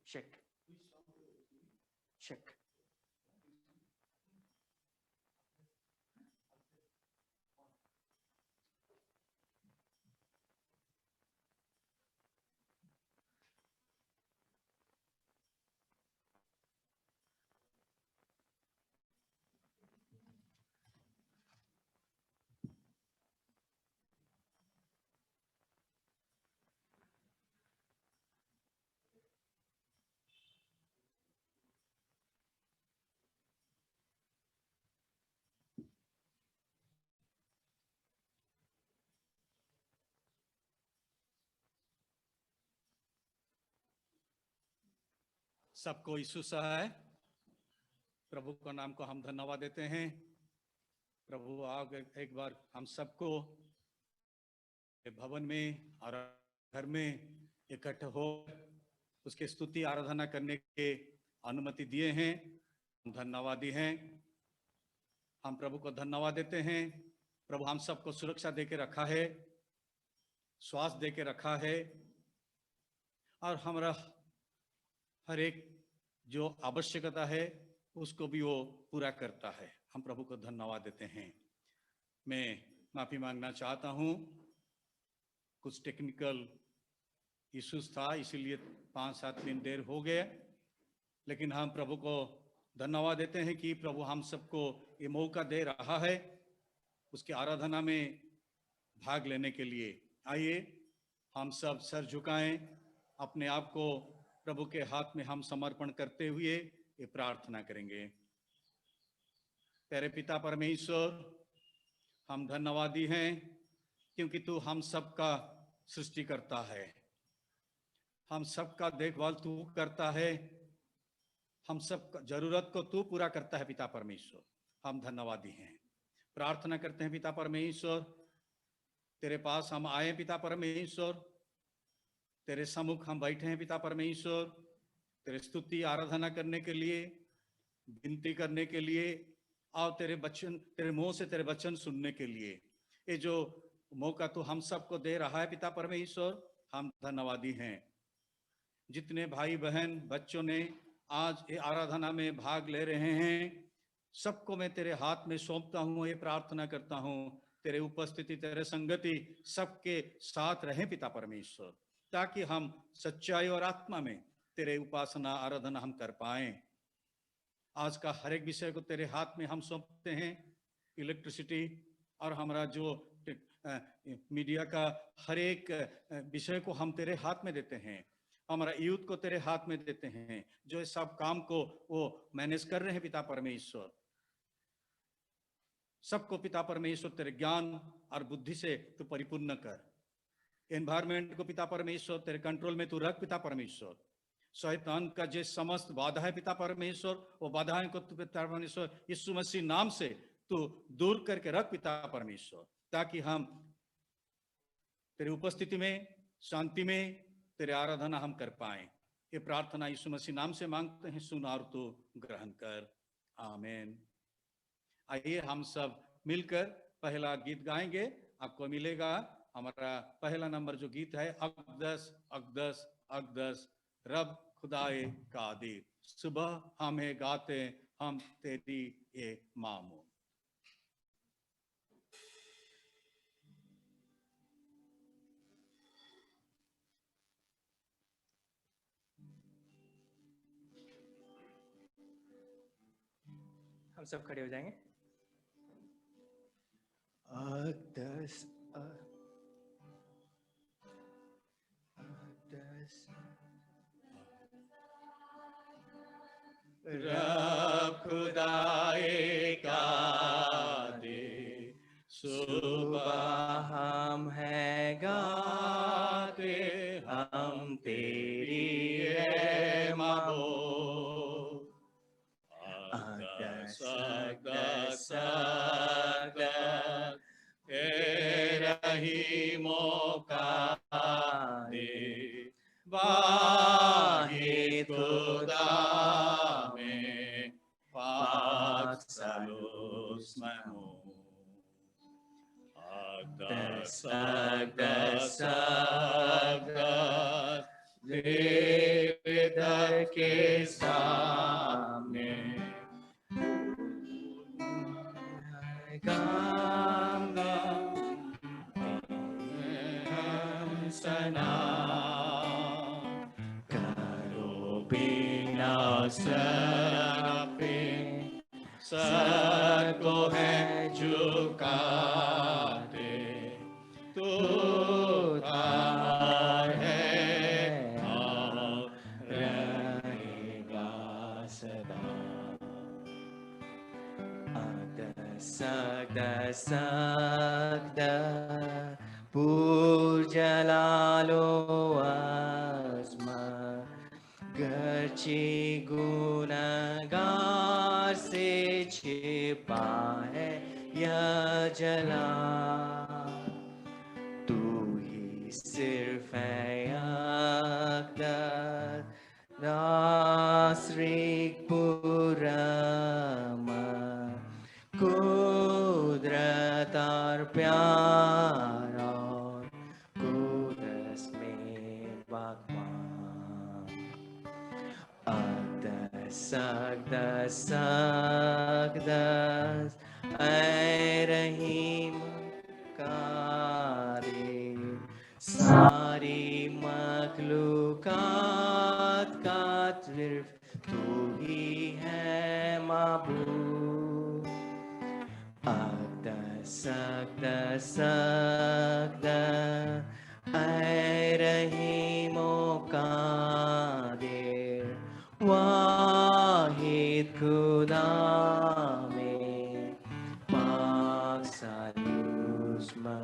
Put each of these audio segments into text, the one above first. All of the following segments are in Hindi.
Check. Check. सबको यीशु सहाय प्रभु का नाम को हम धन्यवाद देते हैं। प्रभु आओ एक बार हम सबको भवन में और घर में इकट्ठे हो उसके स्तुति आराधना करने के अनुमति दिए हैं। हम धन्यवादी हैं। हम प्रभु को धन्यवाद देते हैं। प्रभु हम सबको सुरक्षा देके रखा है, स्वास्थ्य देके रखा है और हमारा हर एक जो आवश्यकता है उसको भी वो पूरा करता है। हम प्रभु को धन्यवाद देते हैं। मैं माफी मांगना चाहता हूँ, कुछ टेक्निकल इश्यूज था इसीलिए 5-7 दिन देर हो गए, लेकिन हम प्रभु को धन्यवाद देते हैं कि प्रभु हम सबको ये मौका दे रहा है उसकी आराधना में भाग लेने के लिए। आइए हम सब सर झुकाएं, अपने आप को प्रभु के हाथ में हम समर्पण करते हुए ये प्रार्थना करेंगे। तेरे पिता परमेश्वर, हम धन्यवादी हैं क्योंकि तू हम सबका सृष्टि करता है, हम सबका देखभाल तू करता है, हम सब जरूरत को तू पूरा करता है। पिता परमेश्वर, हम धन्यवादी हैं। प्रार्थना करते हैं पिता परमेश्वर, तेरे पास हम आए पिता परमेश्वर, तेरे सम्मुख हम बैठे हैं पिता परमेश्वर, तेरे स्तुति आराधना करने के लिए, विनती करने के लिए और तेरे वचन, तेरे मुंह से तेरे वचन सुनने के लिए। ये जो मौका तू हम सबको दे रहा है पिता परमेश्वर, हम धन्यवादी हैं। जितने भाई बहन बच्चों ने आज ये आराधना में भाग ले रहे हैं, सबको मैं तेरे हाथ में सौंपता हूँ। ये प्रार्थना करता हूँ तेरे उपस्थिति, तेरे संगति सबके साथ रहे पिता परमेश्वर, ताकि हम सच्चाई और आत्मा में तेरे उपासना आराधना हम कर पाएं। आज का हर एक विषय को तेरे हाथ में हम सौंपते हैं। इलेक्ट्रिसिटी और हमारा जो मीडिया का हर एक विषय को हम तेरे हाथ में देते हैं। हमारा यूथ को तेरे हाथ में देते हैं, जो इस सब काम को वो मैनेज कर रहे हैं पिता परमेश्वर। सबको पिता परमेश्वर तेरे ज्ञान और बुद्धि से तू परिपूर्ण कर। एनवायरमेंट को पिता परमेश्वर तेरे कंट्रोल में तू रख पिता परमेश्वर। शैतान का जो समस्त बाधा है पिता परमेश्वर, वो बाधाएं को पिता परमेश्वर यीशु मसीह नाम से तू दूर करके रख पिता परमेश्वर, ताकि हम तेरी उपस्थिति में, शांति में तेरे आराधना हम कर पाए। ये प्रार्थना यीशु मसीह नाम से मांगते हैं, सुन और तू ग्रहण कर। आमीन। आइए हम सब मिलकर पहला गीत गाएंगे। आपको मिलेगा हमारा पहला नंबर जो गीत है, अक़दस अक़दस अक़दस रब खुदाए कादिर। सुबह हमें गाते हम तेरी ये मामो। हम सब खड़े हो जाएंगे। अक़दस अक़दस रब खुदाए कादिर। सुबह हम हैं गाते हम तेरी है महबूब। अक़दस अक़दस अक़दस रहीमो कादिर। वाहिद खुदा में पाक सलूस महमूद। अक़दस अक़दस अक़दस देवदर के सामने गाना हम सना करो बिना सर पे, सर को है झुकाते। तू तार है और रहेगा सदा। अक़दस अक़दस अक़दस पुर जलालो अज़मत, गर्ची गुनहगार से छिपा है यह जला। तू ही सिर्फ है अक़दस नासरिक पुरमत, कुदरत और प्यार और कुदस में बागबान। अक़दस अक़दस अक़दस ऐ रहीम कादिर, सारी मखलूक़ात का सिर्फ तू ही है माबूद। अक़दस अक़दस अक़दस ऐ रहीमो कादिर वाहिद खुदा में पाक सालूस्मा।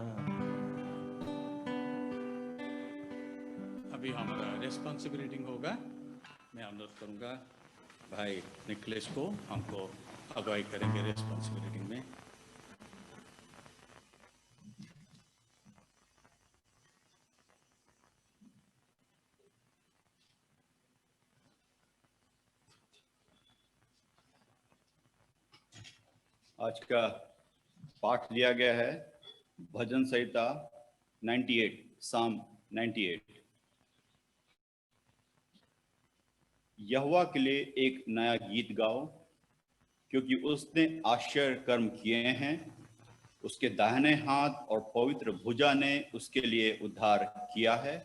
अभी हमारा रेस्पॉन्सिव रीडिंग होगा। मैं अनुरोध करूंगा भाई निखिलेश को हमको अगुवाई करेंगे रेस्पॉन्सिव रीडिंग में। आज का पाठ लिया गया है भजन संहिता 98, साम 98। यहोवा के लिए एक नया गीत गाओ, क्योंकि उसने आश्चर्य कर्म किए हैं। उसके दाहिने हाथ और पवित्र भुजा ने उसके लिए उद्धार किया है।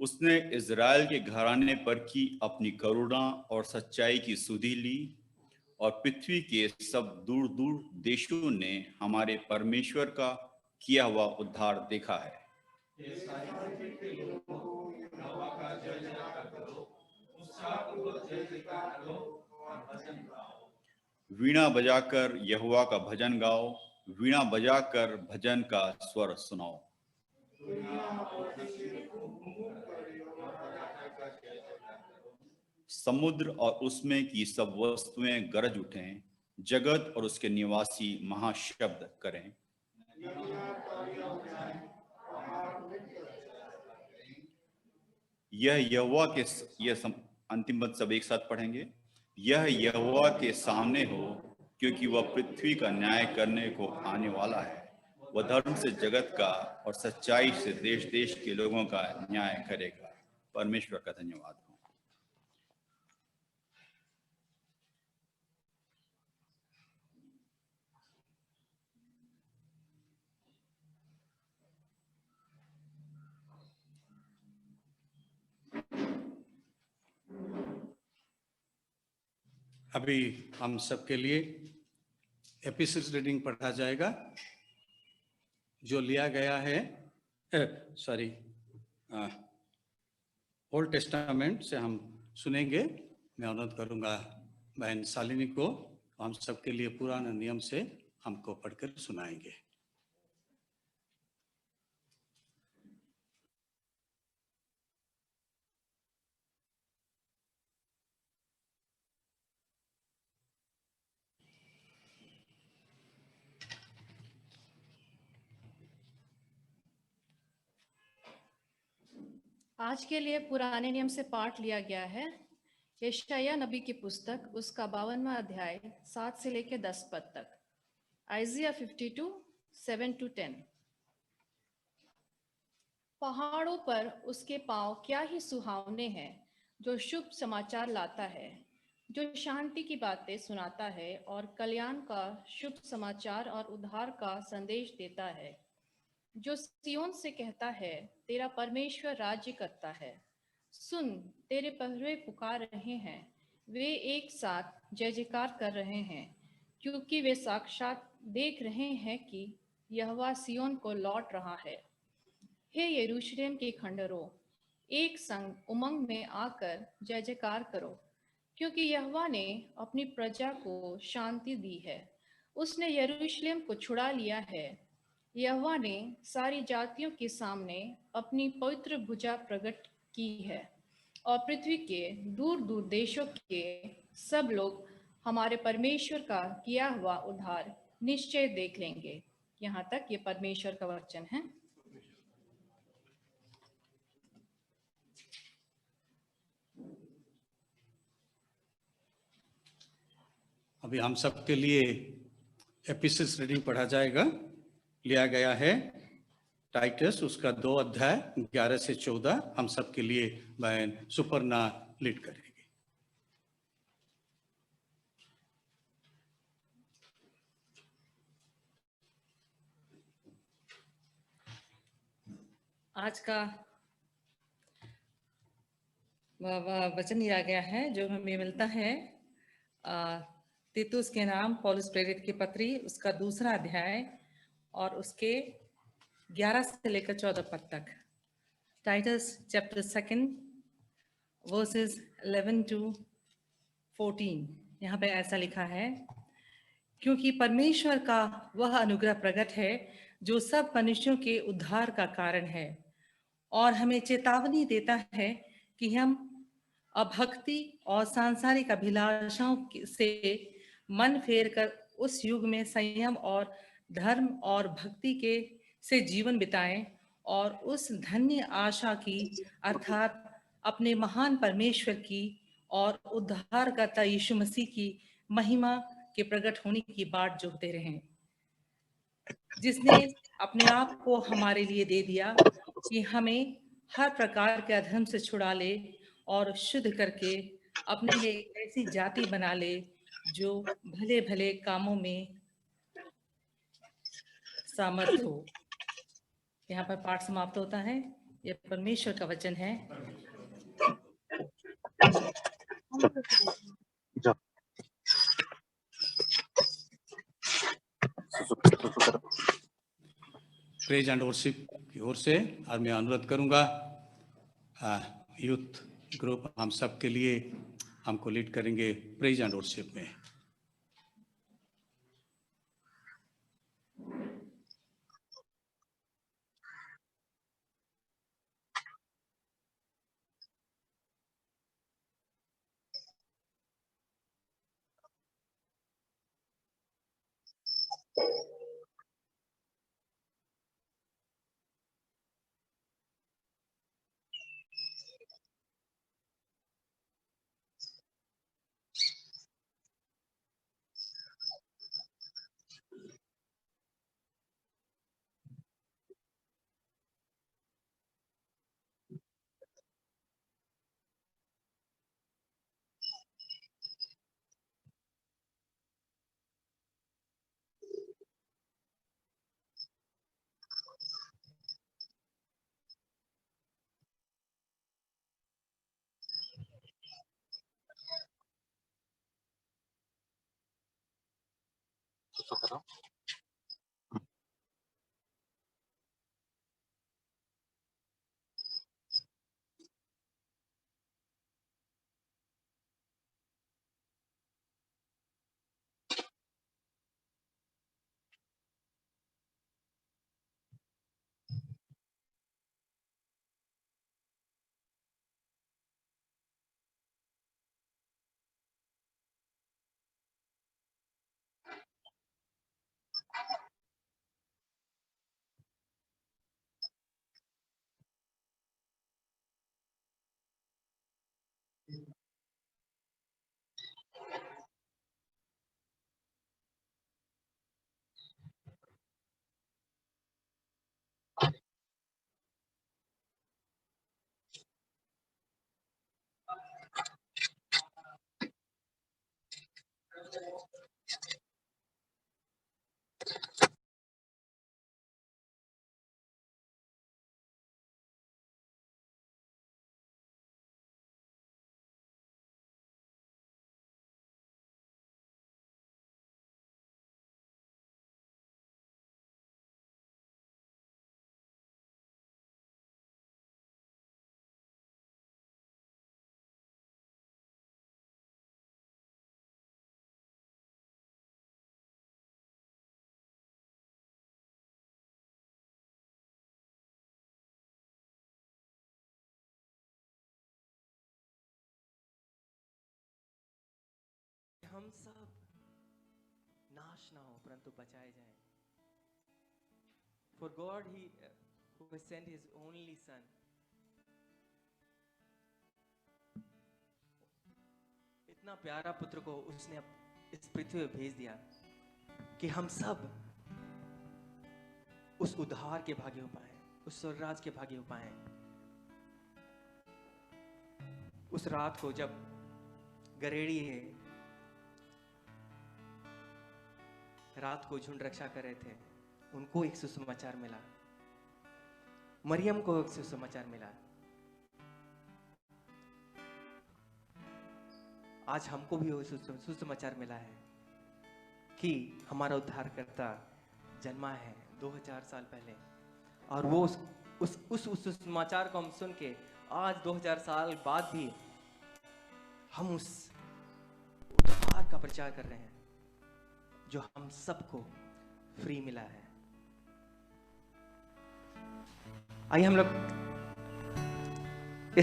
उसने इज़राइल के घराने पर की अपनी करुणा और सच्चाई की सुधि ली, और पृथ्वी के सब दूर दूर देशों ने हमारे परमेश्वर का किया हुआ उद्धार देखा है। वीणा बजाकर यहोवा का भजन गाओ, वीणा बजाकर भजन का स्वर सुनाओ। समुद्र और उसमें की सब वस्तुएं गरज उठें, जगत और उसके निवासी महाशब्द करें। यह यहोवा के अंतिम पद सब एक साथ पढ़ेंगे। यह यहोवा के सामने हो, क्योंकि वह पृथ्वी का न्याय करने को आने वाला है। वह धर्म से जगत का और सच्चाई से देश देश के लोगों का न्याय करेगा। परमेश्वर का धन्यवाद हो। अभी हम सबके लिए एपिसोड रीडिंग पढ़ा जाएगा, जो लिया गया है ओल्ड टेस्टामेंट से हम सुनेंगे। मैं अनुरोध करूंगा बहन शालिनी को, हम सबके लिए पुराने नियम से हमको पढ़कर सुनाएंगे। आज के लिए पुराने नियम से पाठ लिया गया है यशायाह नबी की पुस्तक, उसका 52वां अध्याय 7 से लेकर 10 पद तक। आइजिया 52, 7-10। पहाड़ों पर उसके पांव क्या ही सुहावने हैं, जो शुभ समाचार लाता है, जो शांति की बातें सुनाता है और कल्याण का शुभ समाचार और उद्धार का संदेश देता है। जो सियोन से कहता है, तेरा परमेश्वर राज्य करता है। सुन, तेरे पहरुए पुकार रहे हैं, वे एक साथ जय जयकार कर रहे हैं, क्योंकि वे साक्षात देख रहे हैं कि यहोवा सियोन को लौट रहा है। हे यरूशलेम के खंडहरों, एक संग उमंग में आकर जय जयकार करो, क्योंकि यहोवा ने अपनी प्रजा को शांति दी है। उसने यरूशलेम को छुड़ा लिया है। यहोवा ने सारी जातियों के सामने अपनी पवित्र भुजा प्रकट की है, और पृथ्वी के दूर दूर देशों के सब लोग हमारे परमेश्वर का किया हुआ उद्धार निश्चय देख लेंगे। यहाँ तक ये परमेश्वर का वचन है। अभी हम सबके लिए एपिसोड रीडिंग पढ़ा जाएगा। लिया गया है टाइटस, उसका 2 अध्याय 11 से 14। हम सबके लिए बहन सुपर्णा लीड करेगी। आज का वचन लिया गया है जो हमें मिलता है तीतुस के नाम पौलुस प्रेरित की पत्री, उसका 2 अध्याय और उसके 11 से लेकर 14 पद तक। Titus chapter 2 verses 11 to 14। यहाँ पे ऐसा लिखा है, क्योंकि परमेश्वर का वह अनुग्रह प्रकट है जो सब मनुष्यों के उद्धार का कारण है और हमें चेतावनी देता है कि हम अभक्ति और सांसारिक अभिलाषाओं से मन फेर कर उस युग में संयम और धर्म और भक्ति के से जीवन बिताएं और उस धन्य आशा की अर्थात अपने महान परमेश्वर की और उद्धारकर्ता यीशु मसीह की महिमा के प्रकट होने की बाट जोहते रहें, जिसने अपने आप को हमारे लिए दे दिया कि हमें हर प्रकार के अधर्म से छुड़ा ले और शुद्ध करके अपने लिए एक ऐसी जाति बना ले जो भले भले कामों में सामर्थ हो। यहाँ पर पाठ समाप्त होता है। यह परमेश्वर का वचन है। प्रेज एंड वर्शिप की ओर से और मैं अनुरोध करूंगा यूथ ग्रुप हम सब के लिए हमको लीड करेंगे प्रेज एंड वर्शिप में। हम सब नाश ना हो परंतु बचाए जाएं। For God who has sent His only Son, इतना प्यारा पुत्र को उसने इस पृथ्वी में भेज दिया कि हम सब उस उद्धार के भागी हो पाए, उस स्वर्गराज के भागी हो पाए। उस रात को जब गरेड़ी है रात को झुंड रक्षा कर रहे थे, उनको एक सुसमाचार मिला, मरियम को एक सुसमाचार मिला। आज हमको भी वो सुसमाचार मिला है कि हमारा उद्धारकर्ता जन्मा है 2000 साल पहले, और वो उस समाचार को हम सुन के आज 2000 साल बाद भी हम उस उद्धार का प्रचार कर रहे हैं जो हम सबको फ्री मिला है। आइए हम लोग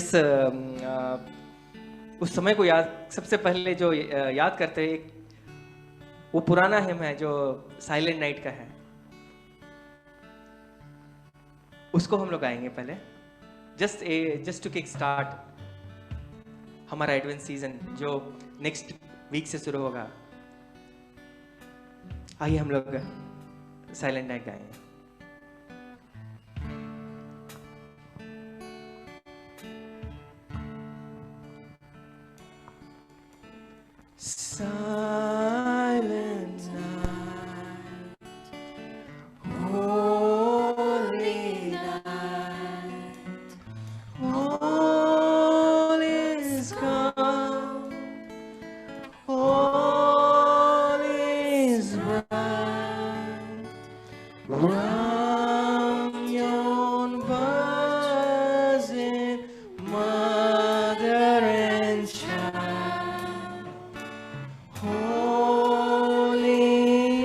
इस उस समय को सबसे पहले जो याद करते हैं, वो पुराना हिम है जो साइलेंट नाइट का है, उसको हम लोग गाएंगे पहले, जस्ट टू किक स्टार्ट हमारा एडवेंस सीजन जो नेक्स्ट वीक से शुरू होगा। आइए हम लोग साइलेंट नाइट गाएंगे। Silent night, holy night, all is calm, all is bright, round yon buzzing mother and child. Holy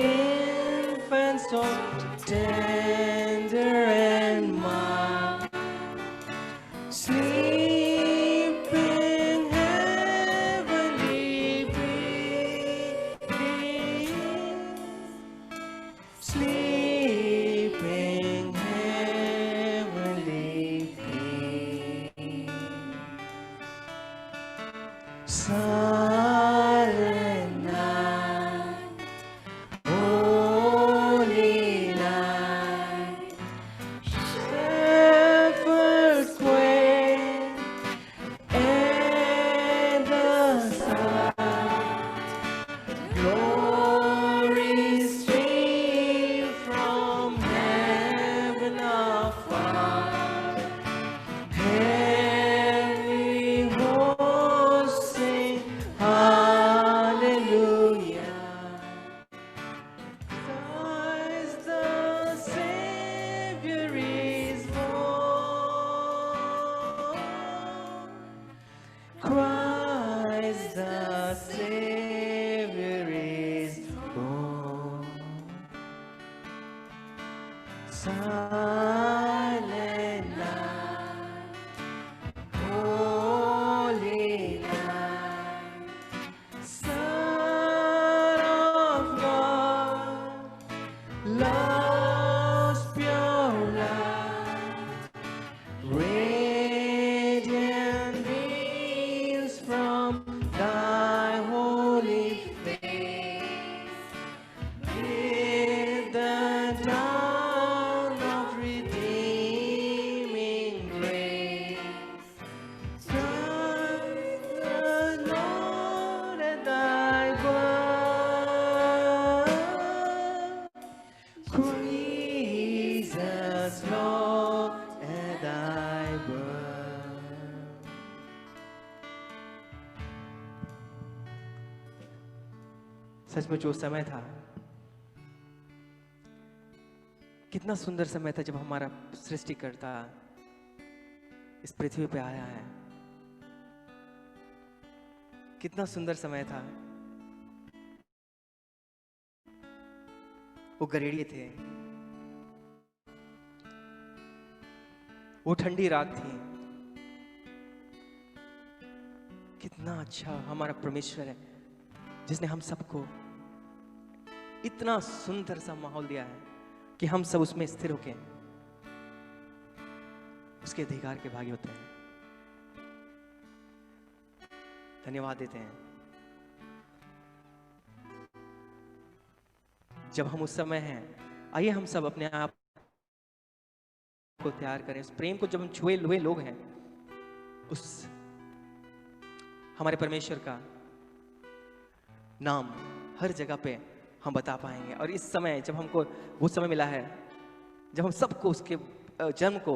infant, so tender and mild, sleeping heavenly peace, sleeping heavenly peace. Silent night, holy night, shepherds quake and the sun, glory stream from heaven afar, heavenly hosts sing hallelujah. Christ the Savior is born. Christ the Savior is born. Silent night, holy night, Son of God, love's pure light, radiant beams from thy holy face, with the dawn of redeeming grace. Christ the Lord at thy birth, Jesus Lord at thy birth. सचमुच वो समय था, कितना सुंदर समय था जब हमारा सृष्टिकर्ता इस पृथ्वी पे आया है। कितना सुंदर समय था। वो गरीड़े थे, वो ठंडी रात थी। कितना अच्छा हमारा परमेश्वर है जिसने हम सबको इतना सुंदर सा माहौल दिया है कि हम सब उसमें स्थिर होके उसके अधिकार के भागी होते हैं। धन्यवाद देते हैं जब हम उस समय हैं। आइए हम सब अपने आप को तैयार करें उस प्रेम को। जब हम छुए हुए लोग हैं, उस हमारे परमेश्वर का नाम हर जगह पे हम बता पाएंगे। और इस समय जब हमको वो समय मिला है जब हम सबको उसके जन्म को,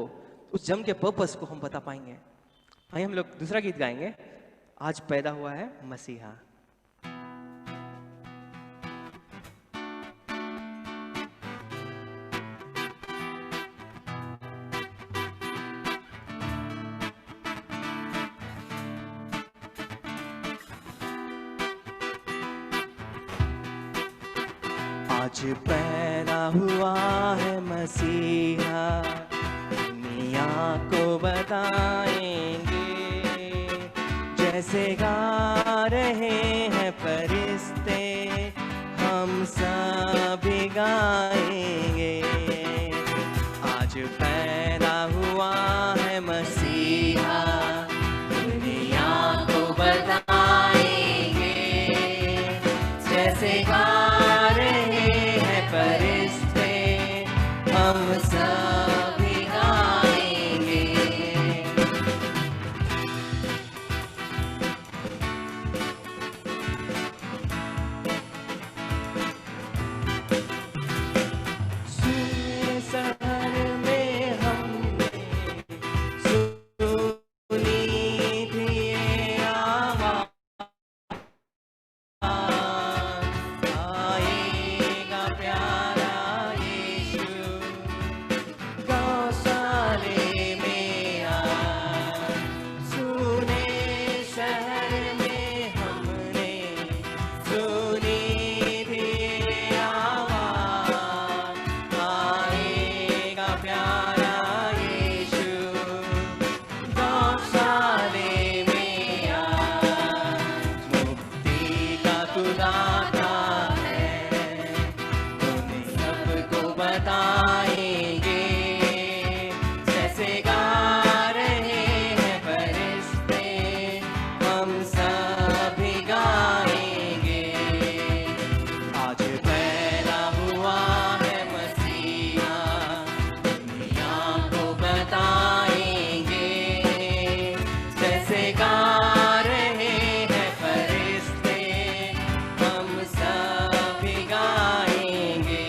उस जन्म के पर्पस को हम बता पाएंगे। आइए हम लोग दूसरा गीत गाएंगे, आज पैदा हुआ है मसीहा। आज पैदा हुआ है मसीहा, दुनिया को बताएंगे, जैसे गा रहे हैं फरिश्ते हम सब भी गाएंगे। आज पैदा हुआ है मसीहा, दुनिया को बताएंगे, जैसे गा रहे हैं फरिश्ते हम सब भी गाएंगे। सुने शहर में हमने सुनी थी ये आवाज़, आएगा प्यारा यीशु गौशाले में आज। सुने शहर में हमने सुनी थी ये आवाज़, आएगा प्यारा यीशु गौशाले में आज। मुक्ति का तू दाता है, उन्हें सबको बताएंगे, जैसे गा रहे हैं फरिश्ते हम सब भी गाएंगे। आज पैदा हुआ है मसीहा, दुनिया को बताएंगे, जैसे गा रहे हैं फरिश्ते हम सब भी गाएंगे।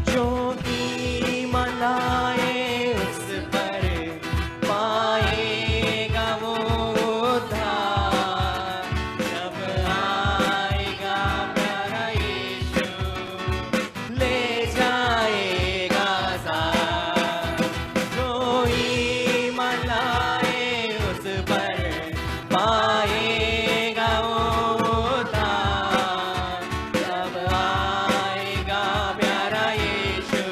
जो ईमान लाए उस पर पाएगा वो उद्धार, जब आएगा प्यारा यीशु ले जाएगा साथ। जो ईमान लाए उस पर पाएगा वो उद्धार, जब आएगा प्यारा यीशु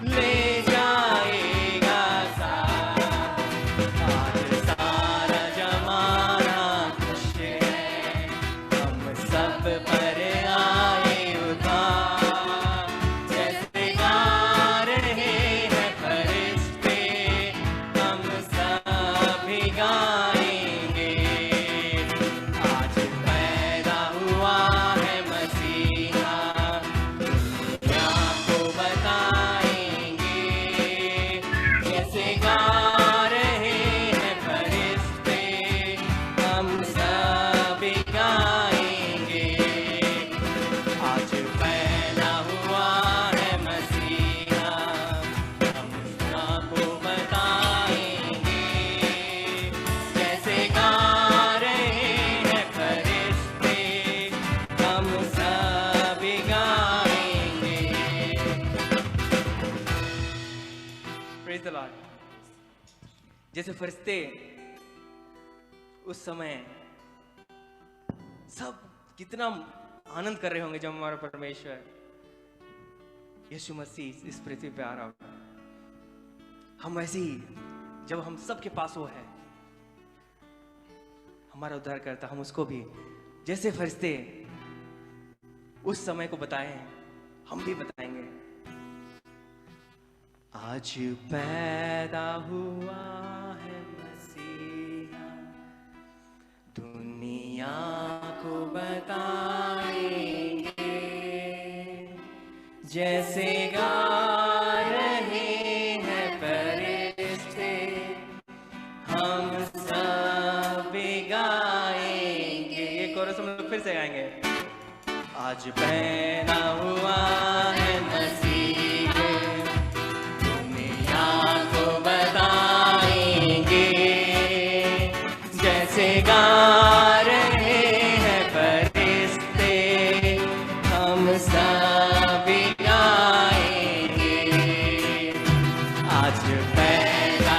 ले जाएगा साथ। आज सारा जमाना खुश है, हम सब पर आए उद्धार, जैसे गा रहे हैं फरिश्ते हम सब भी गाएंगे। आज पैदा हुआ है मसीहा, दुनिया को बताएंगे, जैसे गा रहे हैं फरिश्ते हम सब भी गाएंगे। आज पैदा हुआ है मसीहा, हम सबको बताएंगे, जैसे गा रहे हैं फरिश्ते हम सब भी गाएंगे। Praise the Lord. जैसे फरिश्ते उस समय सब कितना आनंद कर रहे होंगे जब हमारा परमेश्वर यीशु मसीह इस पृथ्वी पे आ रहा होगा। हम ऐसे ही जब हम सबके पास वो है, हमारा उद्धार करता, हम उसको भी जैसे फरिश्ते उस समय को बताए हैं, हम भी बताएंगे। आज पैदा हुआ है मसीहा, दुनिया को बताएंगे, जैसे गा रहे हैं फरिश्ते हम सब भी गाएंगे। ये कोरस हम लोग फिर से गाएंगे। आज पैदा हुआ है मसीह, दुनिया को बताएंगे, जैसे गा रहे हैं फरिश्ते हम सब भी गाएंगे। आज पैदा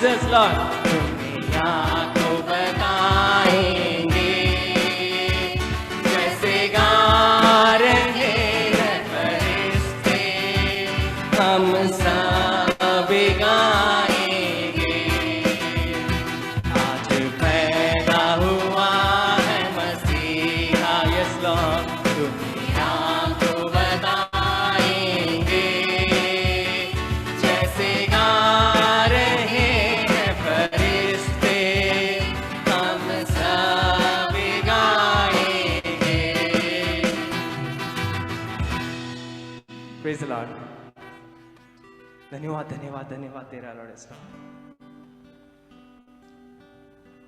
Jesus, Lord. दुनिया को बताएंगे जैसे गा रहे हैं फरिश्ते, हम सब गाएंगे। आज पैदा हुआ है मसीहा, yes Lord, दुनिया को बताएंगे जैसे गा रहे हैं फरिश्ते, हम सब गाएंगे। Praise the Lord. धन्यवाद धन्यवाद धन्यवाद तेरा लॉर्ड यीशु।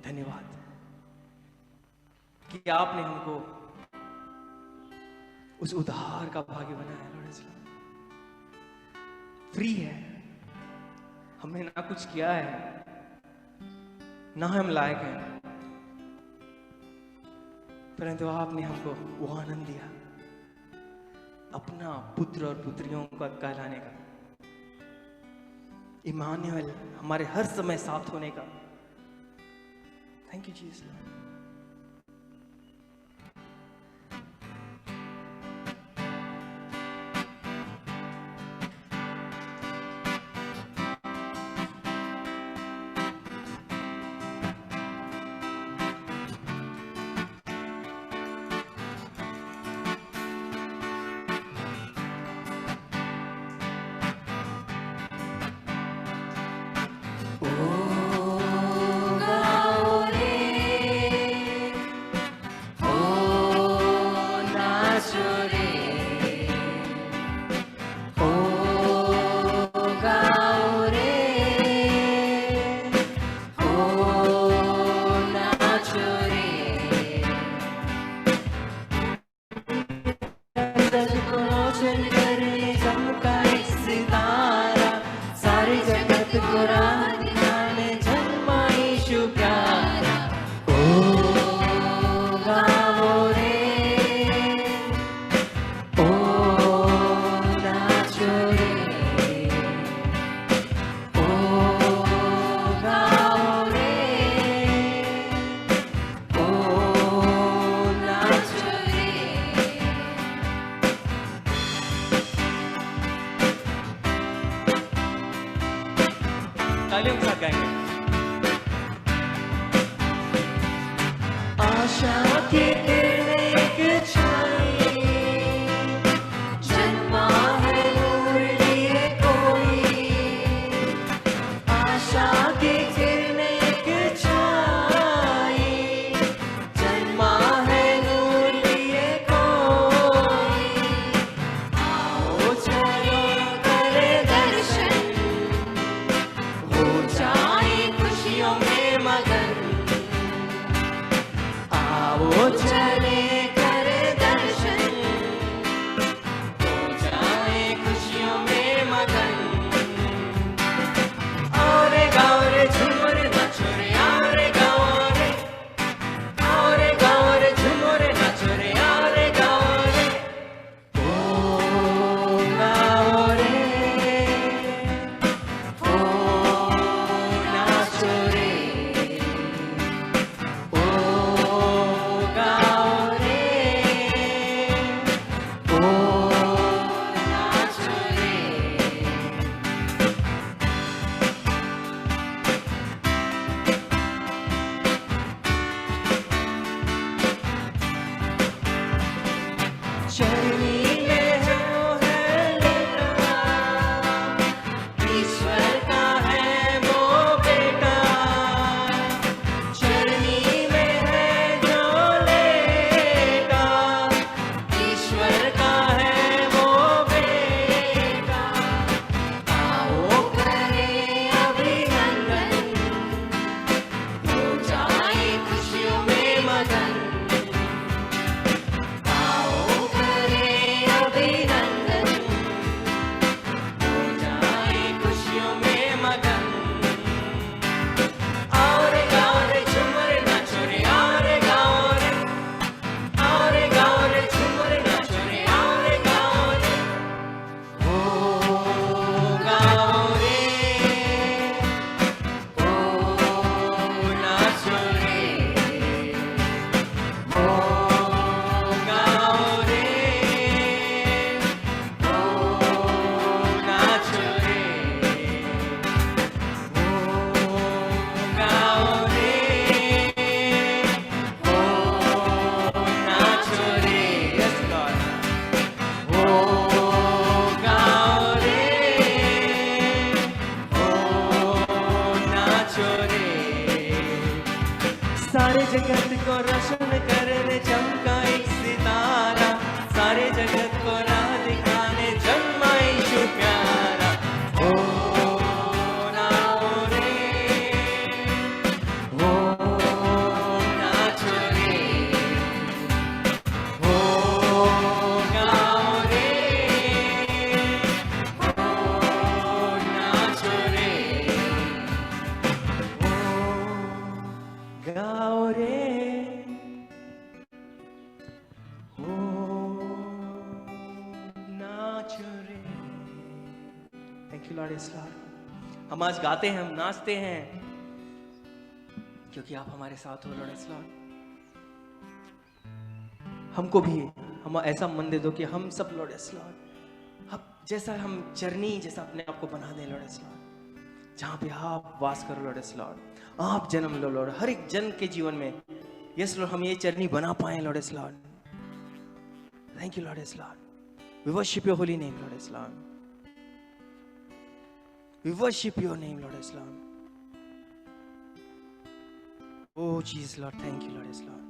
धन्यवाद कि आपने हमको उस उद्धार का भागी बनाया लॉर्ड यीशु। फ्री है, हमने ना कुछ किया है, ना हम लायक हैं, परंतु आपने हमको वो आनंद दिया अपना पुत्र और पुत्रियों का कहलाने का, इमानुएल हमारे हर समय साथ होने का। Thank you Jesus. तालियों के साथ गाएंगे। आशा के एक छाई जन्मा है नूर लिए कोई, आशा के एक छाई जन्मा है नूर लिए कोई, आओ चलो करे दर्शन, हो जाए खुशियों में मगन, आओ चलो यू लॉर्ड, यस लॉर्ड। हम आज गाते हैं, हम नाचते हैं क्योंकि आप हमारे साथ हो लॉर्ड, यस लॉर्ड। हमको भी हम ऐसा मन दे दो कि हम सब लॉर्ड, यस लॉर्ड, अब जैसा हम जर्नी जैसा अपने आप को बना दें लॉर्ड, यस लॉर्ड, जहाँ पे आप वास करो लॉर्ड, यस लॉर्ड। आप जन्म लो लॉर्ड, हर एक जन के जीवन में, यस लॉर्ड, हम ये जर्नी बना पाए Lord, yes Lord. Thank you Lord, yes Lord. We worship your holy name Lord, yes Lord. We worship your name Lord, yes Lord. O Jesus Lord, thank you Lord, yes Lord.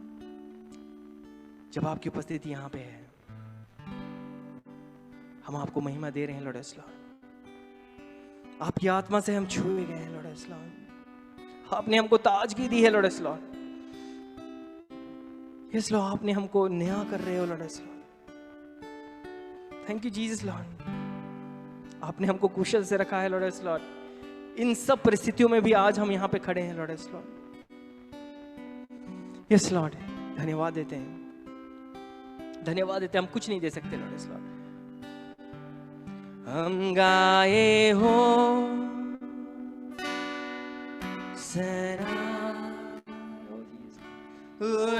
जब आपकी उपस्थिति यहाँ पे है, हम आपको महिमा दे रहे हैं लॉर्ड, यस लॉर्ड। आपकी आत्मा से हम छुए गए हैं लॉर्ड, यस लॉर्ड। आपने हमको ताजगी दी है Lord, yes Lord. Yes Lord, आपने हमको नया कर रहे हो Lord, yes Lord. Thank you Jesus Lord. आपने हमको कुशल से रखा है लॉर्ड, यस लॉर्ड। इन सब परिस्थितियों में भी आज हम यहाँ पे खड़े हैं Lord, yes Lord. Yes Lord, धन्यवाद देते हैं, धन्यवाद देते हैं। हम कुछ नहीं दे सकते लॉर्ड, यस लॉर्ड। हम गाए हो सना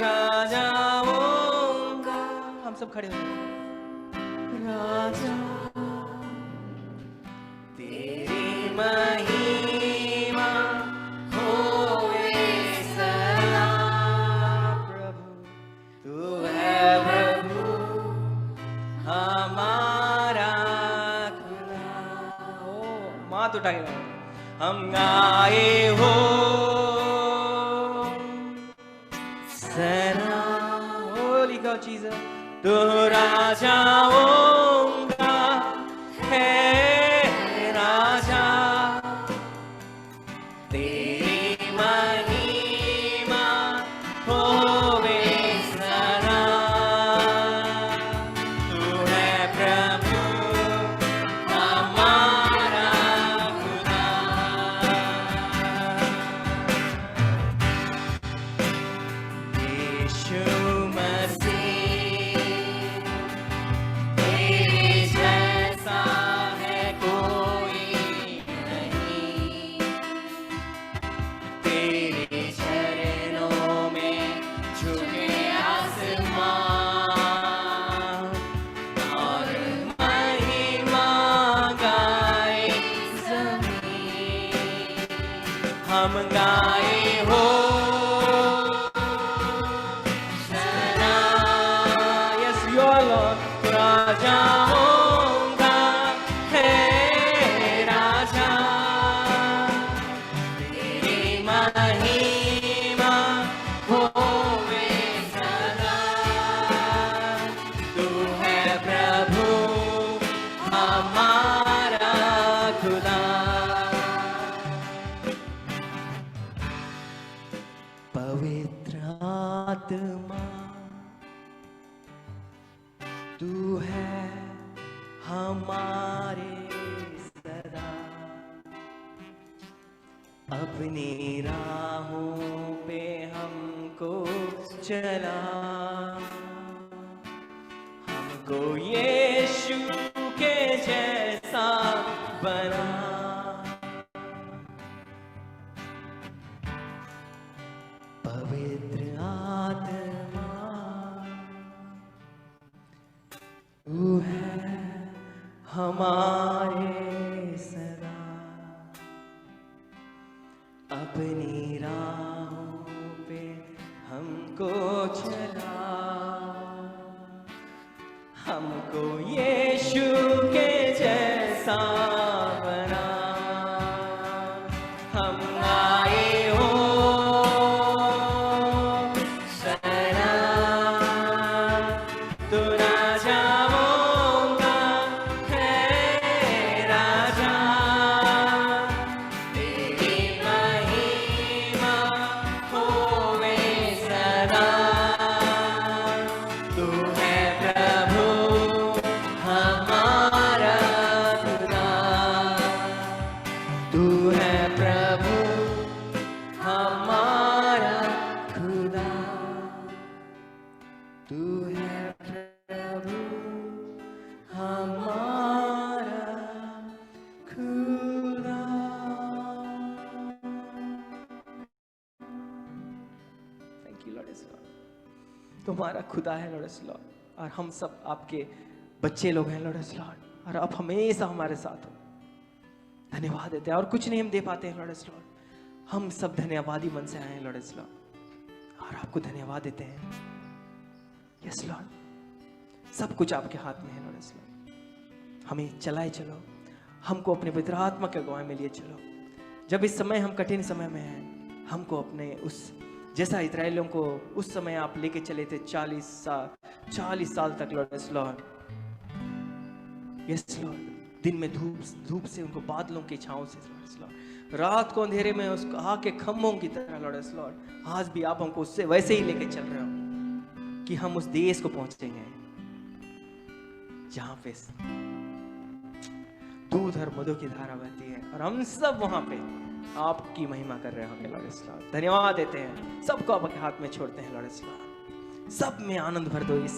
राजाओं का, हम सब खड़े हो राजा तेरी महिमा होए सदा। प्रभु तू है प्रभु हमारा खुदा। ओ मात उठा के हम गाए हो सना, ओ लिखो चीज, तू राजाओं का है राजा, तेरी महिमा होवे सदा। तू है प्रभु हमारा खुदा। यीशु मसीह तेरे जैसा है कोई नहीं, तेरे चरणों में झुके आसमान और महिमा गाए ज़मीन। हम गाए हो सना, यस योर लॉर्ड, राजाओं का है राजा, तेरी महिमा होवे सदा। तू है प्रभु हमारा खुदा। पवित्र आत्मा तू है हमारे सदा, अपनी राहों पे हमको चला, हमको यीशु के जैसा बना। पवित्र आत्मा तू है हमारे सदा, अपनी राहों पे हमको चला, हमको यीशु के जैसा बना। हम आए हो सना, तू राजाओं का है राजा, तेरी महिमा होवे सदा। तू है प्रभु हमारा खुदा। तुम्हारा खुदा है लॉर्ड लॉर्ड, और हम सब आपके बच्चे लोग हैं लॉर्ड लॉर्ड, और आप हमेशा हमारे साथ हो। धन्यवाद देते हैं, और कुछ नहीं हम दे पाते हैं लॉर्ड लॉर्ड, हम सब धन्यवादी मन से आए हैं लॉर्ड लॉर्ड, और आपको धन्यवाद देते हैं। यस लॉर्ड, सब कुछ आपके हाथ में है लॉर्ड लॉर्ड, हमें चलाए चलो, हमको अपने पवित्र आत्मा के अगुवाई में लिए चलो। जब इस समय हम कठिन समय में हैं, हमको अपने उस जैसा इस्राएलियों को उस समय आप लेके चले थे 40 साल तक लॉर्ड लॉर्ड। यस लॉर्ड, दिन में धूप से उनको बादलों की छांव से लॉर्ड, रात को अंधेरे में उसको आग के खम्भों की तरह लॉर्ड लॉर्ड, आज भी आप हमको उससे वैसे ही लेके चल रहे हो कि हम उस देश को पहुंचेंगे जहां पे दूध और मधु की धारा बहती है, और हम सब वहां पे आपकी महिमा कर रहे होंगे लॉर्ड लॉर्ड। धन्यवाद देते हैं, सबको आपके हाथ में छोड़ते हैं लॉर्ड लॉर्ड। सब में आनंद भर दो इस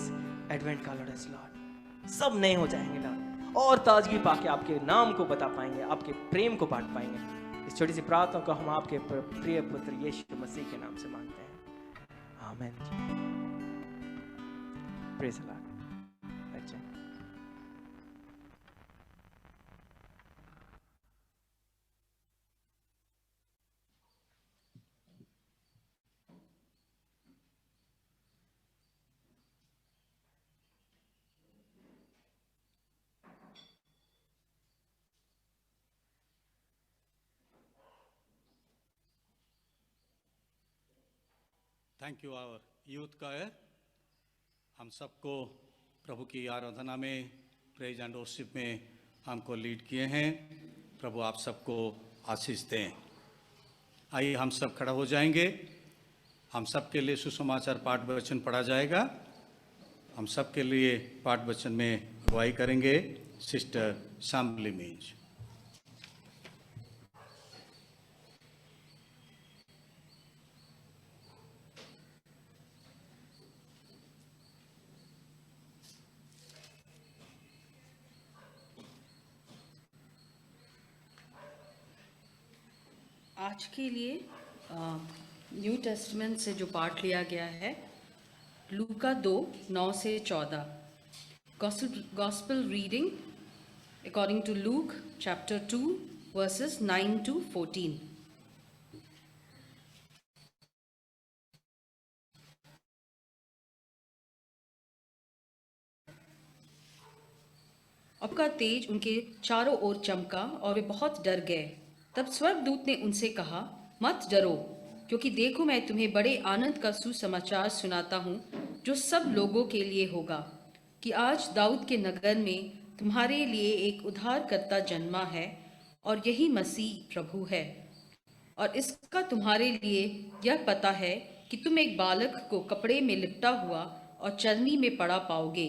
एडवेंट का लॉर्ड लॉर्ड, सब नए हो जाएंगे लॉर्ड, और ताजगी पाके आपके नाम को बता पाएंगे, आपके प्रेम को बांट पाएंगे। इस छोटी सी प्रार्थना को हम आपके प्रिय पुत्र यीशु मसीह के नाम से मांगते हैं, आमीन। Praise the Lord. Thank you our youth choir, हम सबको प्रभु की आराधना में, प्रेज एंड वर्शिप में हमको लीड किए हैं। प्रभु आप सबको आशीष दें। आइए हम सब खड़ा हो जाएंगे, हम सब के लिए सुसमाचार पाठ वचन पढ़ा जाएगा। हम सब के लिए पाठ वचन में अगुवाई करेंगे सिस्टर शामली मीज। आज के लिए न्यू टेस्टमेंट से जो पाठ लिया गया है, लूका 2:9 से 14। Gospel reading according to Luke chapter 2 verses 9 to 14। अब का तेज उनके चारों ओर चमका और वे बहुत डर गए। तब स्वर्गदूत ने उनसे कहा, मत डरो, क्योंकि देखो मैं तुम्हें बड़े आनंद का सुसमाचार सुनाता हूँ, जो सब लोगों के लिए होगा, कि आज दाऊद के नगर में तुम्हारे लिए एक उद्धारकर्ता जन्मा है, और यही मसीह प्रभु है। और इसका तुम्हारे लिए यह पता है कि तुम एक बालक को कपड़े में लिपटा हुआ और चरनी में पड़ा पाओगे।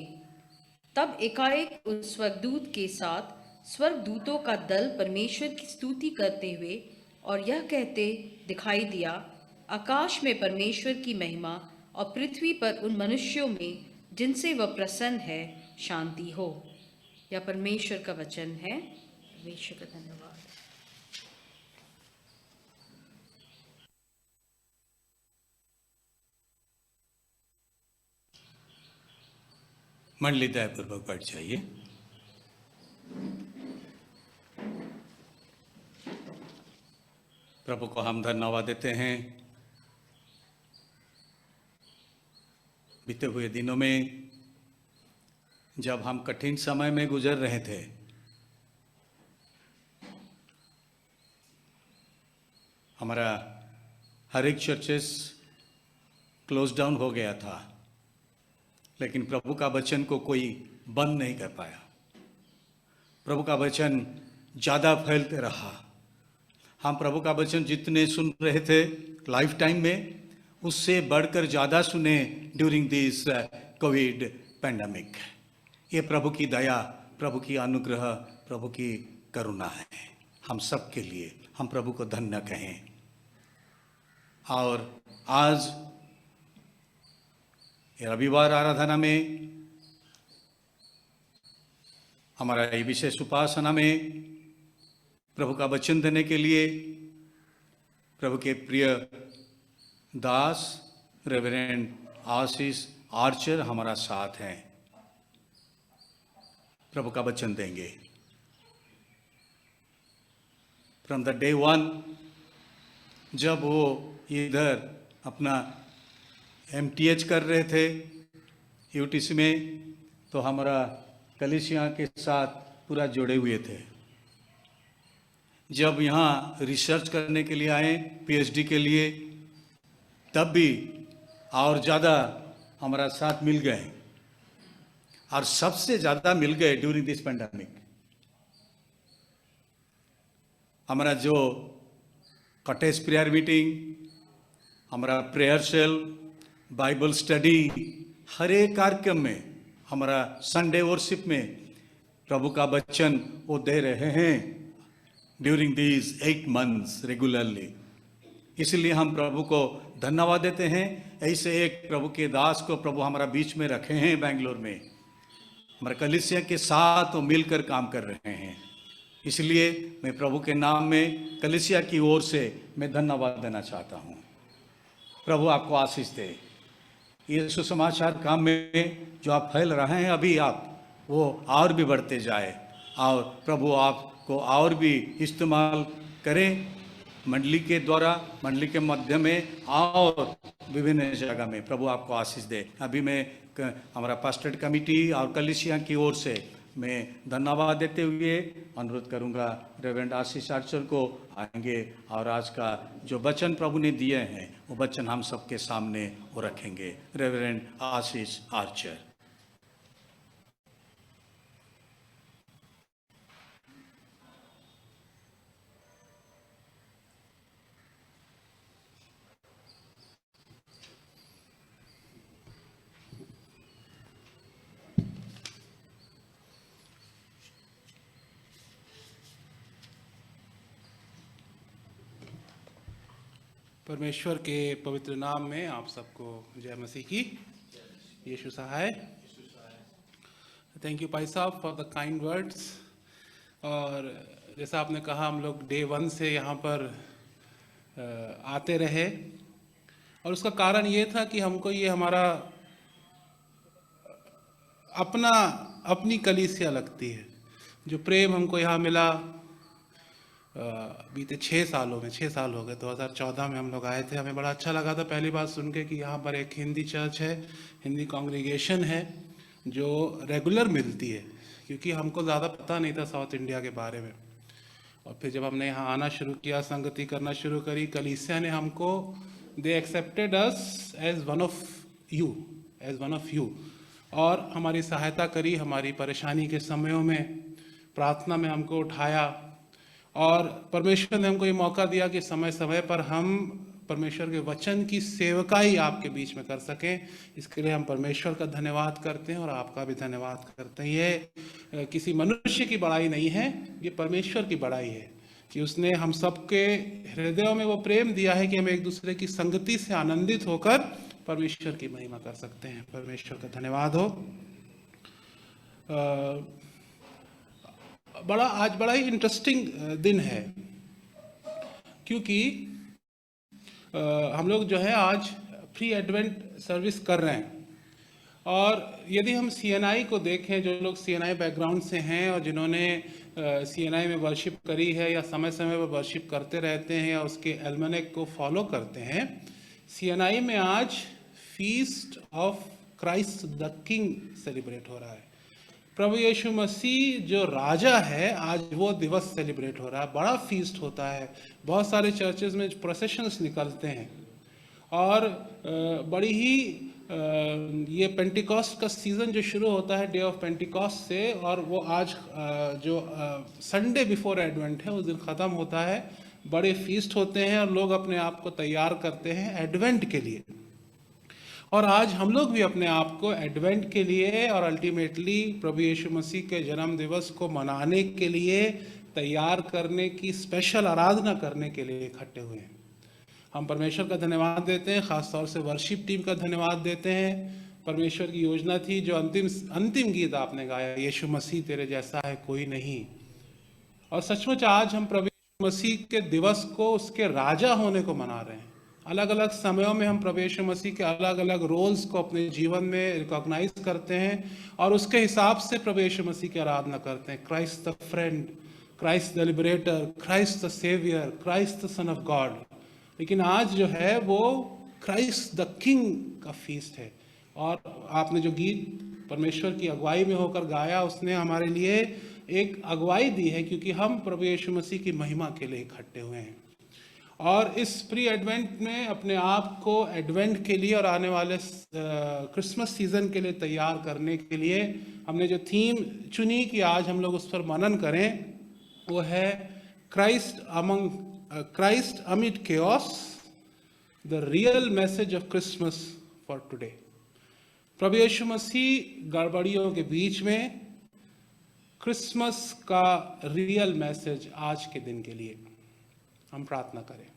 तब एकाएक उस स्वर्गदूत के साथ स्वर्गदूतों का दल परमेश्वर की स्तुति करते हुए और यह कहते दिखाई दिया, आकाश में परमेश्वर की महिमा और पृथ्वी पर उन मनुष्यों में जिनसे वह प्रसन्न है शांति हो। यह परमेश्वर का वचन है। परमेश्वर का धन्यवाद। मंडली दयापूर्वक बैठ जाइए। प्रभु को हम धन्यवाद देते हैं। बीते हुए दिनों में जब हम कठिन समय में गुजर रहे थे, हमारा हर एक चर्चेस क्लोज डाउन हो गया था, लेकिन प्रभु का वचन को कोई बंद नहीं कर पाया। प्रभु का वचन ज़्यादा फैलते रहा। हम प्रभु का वचन जितने सुन रहे थे लाइफ टाइम में, उससे बढ़कर ज़्यादा सुने ड्यूरिंग दिस कोविड पैंडमिक। ये प्रभु की दया, प्रभु की अनुग्रह, प्रभु की करुणा है हम सब के लिए। हम प्रभु को धन्य कहें। और आज रविवार आराधना में हमारा ये विशेष उपासना में प्रभु का वचन देने के लिए प्रभु के प्रिय दास रेवरेंड आशीष आर्चर हमारा साथ हैं। प्रभु का वचन देंगे। फ्रॉम द डे वन, जब वो इधर अपना MTH कर रहे थे UTC में, तो हमारा कलीसिया के साथ पूरा जुड़े हुए थे। जब यहाँ रिसर्च करने के लिए आए PhD के लिए, तब भी और ज़्यादा हमारा साथ मिल गए, और सबसे ज़्यादा मिल गए ड्यूरिंग दिस पैंडेमिक। हमारा जो कॉटेज प्रेयर मीटिंग, हमारा प्रेयर सेल, बाइबल स्टडी, हर एक कार्यक्रम में, हमारा संडे वर्शिप में प्रभु का वचन वो दे रहे हैं ड्यूरिंग दीज 8 months रेगुलरली। इसलिए हम प्रभु को धन्यवाद देते हैं। ऐसे एक प्रभु के दास को प्रभु हमारा बीच में रखे हैं बेंगलोर में, हमारे कलीसिया के साथ वो मिलकर काम कर रहे हैं। इसलिए मैं प्रभु के नाम में कलीसिया की ओर से मैं धन्यवाद देना चाहता हूँ। प्रभु आपको आशीष दे। ये सुसमाचार काम में जो आप फैल रहे हैं अभी, आप वो और भी बढ़ते जाए, और प्रभु आपको और भी इस्तेमाल करें मंडली के द्वारा, मंडली के माध्यम में और विभिन्न जगह में। प्रभु आपको आशीष दे। अभी मैं हमारा पास्टरेट कमेटी और कलीसिया की ओर से मैं धन्यवाद देते हुए अनुरोध करूंगा रेवरेंड आशीष आर्चर को आएंगे, और आज का जो वचन प्रभु ने दिए हैं वो वचन हम सबके सामने वो रखेंगे। रेवरेंड आशीष आर्चर। परमेश्वर के पवित्र नाम में आप सबको जय मसीह की। यीशु सहाय। थैंक यू भाई साहब फॉर द काइंड वर्ड्स। और जैसा आपने कहा, हम लोग डे 1 से यहाँ पर आते रहे, और उसका कारण ये था कि हमको ये हमारा अपनी कलीसिया लगती है। जो प्रेम हमको यहाँ मिला बीते 6 सालों में, 6 साल हो गए, 2014 में हम लोग आए थे। हमें बड़ा अच्छा लगा था पहली बार सुन के कि यहाँ पर एक हिंदी चर्च है, हिंदी कांग्रीगेशन है जो रेगुलर मिलती है, क्योंकि हमको ज़्यादा पता नहीं था साउथ इंडिया के बारे में। और फिर जब हमने यहाँ आना शुरू किया, संगति करना शुरू करी, कलीसिया ने हमको, they accepted us as one of you, और हमारी सहायता करी। हमारी परेशानी के समयों में प्रार्थना में हमको उठाया, और परमेश्वर ने हमको ये मौका दिया कि समय समय पर हम परमेश्वर के वचन की सेवकाई आपके बीच में कर सकें। इसके लिए हम परमेश्वर का धन्यवाद करते हैं और आपका भी धन्यवाद करते हैं। ये किसी मनुष्य की बड़ाई नहीं है, ये परमेश्वर की बड़ाई है कि उसने हम सबके हृदयों में वो प्रेम दिया है कि हम एक दूसरे की संगति से आनंदित होकर परमेश्वर की महिमा कर सकते हैं। परमेश्वर का धन्यवाद हो। आज बड़ा ही इंटरेस्टिंग दिन है, क्योंकि हम लोग जो है आज प्री एडवेंट सर्विस कर रहे हैं। और यदि हम CNI को देखें, जो लोग CNI बैकग्राउंड से हैं और जिन्होंने CNI में वर्शिप करी है या समय समय पर वर्शिप करते रहते हैं या उसके एल्मनेक को फॉलो करते हैं, CNI में आज feast of Christ the king celebrate हो रहा है। प्रभु यीशु मसीह जो राजा है, आज वो दिवस सेलिब्रेट हो रहा है। बड़ा फीस्ट होता है, बहुत सारे चर्चेस में प्रोसेशंस निकलते हैं, और बड़ी ही ये पेंटिकॉस्ट का सीज़न जो शुरू होता है डे ऑफ पेंटिकॉस्ट से, और वो आज जो संडे बिफोर एडवेंट है उस दिन ख़त्म होता है। बड़े फीस्ट होते हैं और लोग अपने आप को तैयार करते हैं एडवेंट के लिए। और आज हम लोग भी अपने आप को एडवेंट के लिए और अल्टीमेटली प्रभु यीशु मसीह के जन्म दिवस को मनाने के लिए तैयार करने की, स्पेशल आराधना करने के लिए इकट्ठे हुए हैं। हम परमेश्वर का धन्यवाद देते हैं, ख़ास तौर से वर्शिप टीम का धन्यवाद देते हैं। परमेश्वर की योजना थी, जो अंतिम गीत आपने गाया, यीशु मसीह तेरे जैसा है कोई नहीं। और सचमुच आज हम प्रभु यीशु मसीह के दिवस को उसके राजा होने को मना रहे हैं। अलग अलग समयों में हम प्रभु यीशु मसीह के अलग अलग रोल्स को अपने जीवन में रिकॉग्नाइज करते हैं और उसके हिसाब से प्रभु यीशु मसीह की आराधना करते हैं। Christ the friend, Christ the liberator, Christ the saviour, Christ the son of God. लेकिन आज जो है वो क्राइस्ट द किंग का फीस्ट है। और आपने जो गीत परमेश्वर की अगुवाई में होकर गाया, उसने हमारे लिए एक अगुवाई दी है, क्योंकि हम प्रभु यीशु मसीह की महिमा के लिए इकट्ठे हुए हैं। और इस प्री एडवेंट में अपने आप को एडवेंट के लिए और आने वाले क्रिसमस सीजन के लिए तैयार करने के लिए हमने जो थीम चुनी कि आज हम लोग उस पर मनन करें, वो है Christ amid chaos, the real message of Christmas for today. प्रभु यीशु मसीह गड़बड़ियों के बीच में क्रिसमस का रियल मैसेज आज के दिन के लिए। हम प्रार्थना करें।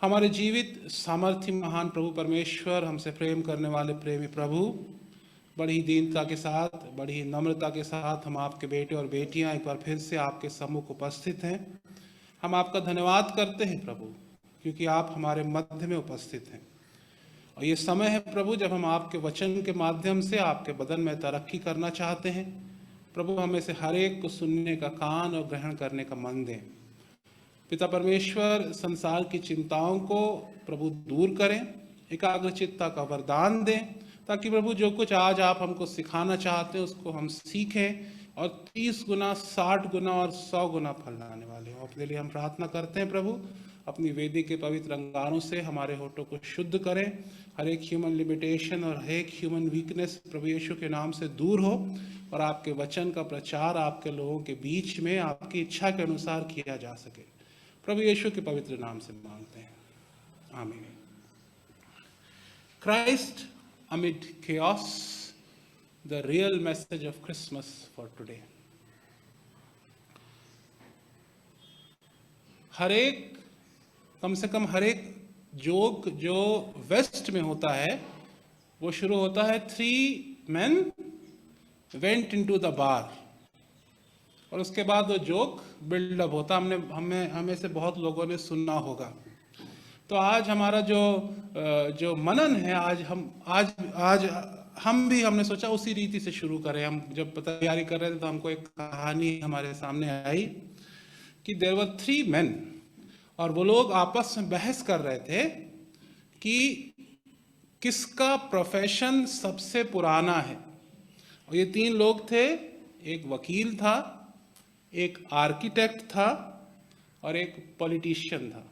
हमारे जीवित सामर्थ्य महान प्रभु परमेश्वर, हमसे प्रेम करने वाले प्रेमी प्रभु, बड़ी ही दीनता के साथ, बड़ी ही नम्रता के साथ हम आपके बेटे और बेटियां एक बार फिर से आपके सम्मुख उपस्थित हैं। हम आपका धन्यवाद करते हैं प्रभु, क्योंकि आप हमारे मध्य में उपस्थित हैं। और ये समय है प्रभु जब हम आपके वचन के माध्यम से आपके बदन में तरक्की करना चाहते हैं। प्रभु हमें से हर एक को सुनने का कान और ग्रहण करने का मन दें। पिता परमेश्वर, संसार की चिंताओं को प्रभु दूर करें, एकाग्रचित्ता का वरदान दें, ताकि प्रभु जो कुछ आज आप हमको सिखाना चाहते हैं उसको हम सीखें और 30 गुना, 60 गुना और 100 गुना फल लाने वाले हों। अपने लिए हम प्रार्थना करते हैं प्रभु, अपनी वेदी के पवित्र अंगारों से हमारे होठों को शुद्ध करें। हर एक ह्यूमन लिमिटेशन और हर एक ह्यूमन वीकनेस प्रभु यीशु के नाम से दूर हो और आपके वचन का प्रचार आपके लोगों के बीच में आपकी इच्छा के अनुसार किया जा सके। प्रभु यीशु के पवित्र नाम से मांगते हैं, आमीन। Christ amid chaos, the real message of Christmas for today. हर एक, कम से कम हर एक जोक जो वेस्ट में होता है वो शुरू होता है 3 men went into the bar, और उसके बाद वो जोक बिल्डअप होता। हमें से बहुत लोगों ने सुना होगा। तो आज हमारा जो मनन है, आज हमने सोचा उसी रीति से शुरू करें। हम जब तैयारी कर रहे थे तो हमको एक कहानी हमारे सामने आई कि देयर वर 3 men, और वो लोग आपस में बहस कर रहे थे कि किसका प्रोफेशन सबसे पुराना है। और ये 3 लोग थे, एक वकील था, एक आर्किटेक्ट था और एक पॉलिटिशियन था।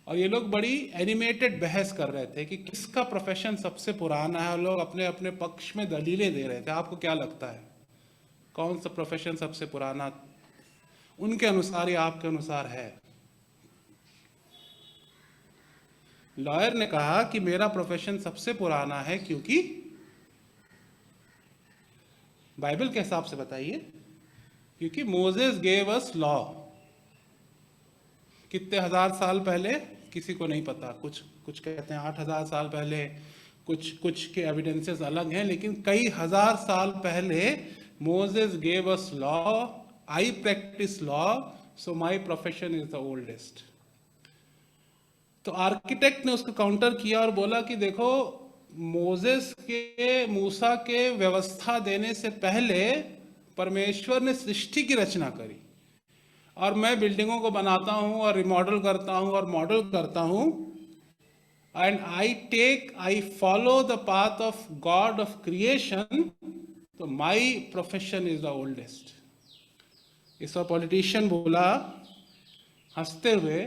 और ये लोग बड़ी एनिमेटेड बहस कर रहे थे कि किसका प्रोफेशन सबसे पुराना है, और लोग अपने अपने पक्ष में दलीलें दे रहे थे। आपको क्या लगता है कौन सा प्रोफेशन सबसे पुराना उनके अनुसार या आपके अनुसार है? लॉयर ने कहा कि मेरा प्रोफेशन सबसे पुराना है, क्योंकि बाइबल के हिसाब से बताइए, क्योंकि मोसेस गेव अस लॉ। कितने हजार साल पहले किसी को नहीं पता, कुछ कहते हैं 8000 साल पहले, कुछ के एविडेंसेस अलग हैं, लेकिन कई हजार साल पहले Moses gave us law, I practice law, so my profession is the oldest. तो आर्किटेक्ट ने उसको काउंटर किया और बोला कि देखो, मोसेस के, मूसा के व्यवस्था देने से पहले परमेश्वर ने सृष्टि की रचना करी, और मैं बिल्डिंगों को बनाता हूं और रिमॉडल करता हूं और मॉडल करता हूं, and I follow the path of God of creation, तो my profession is the oldest. इस पर पॉलिटिशियन बोला हंसते हुए,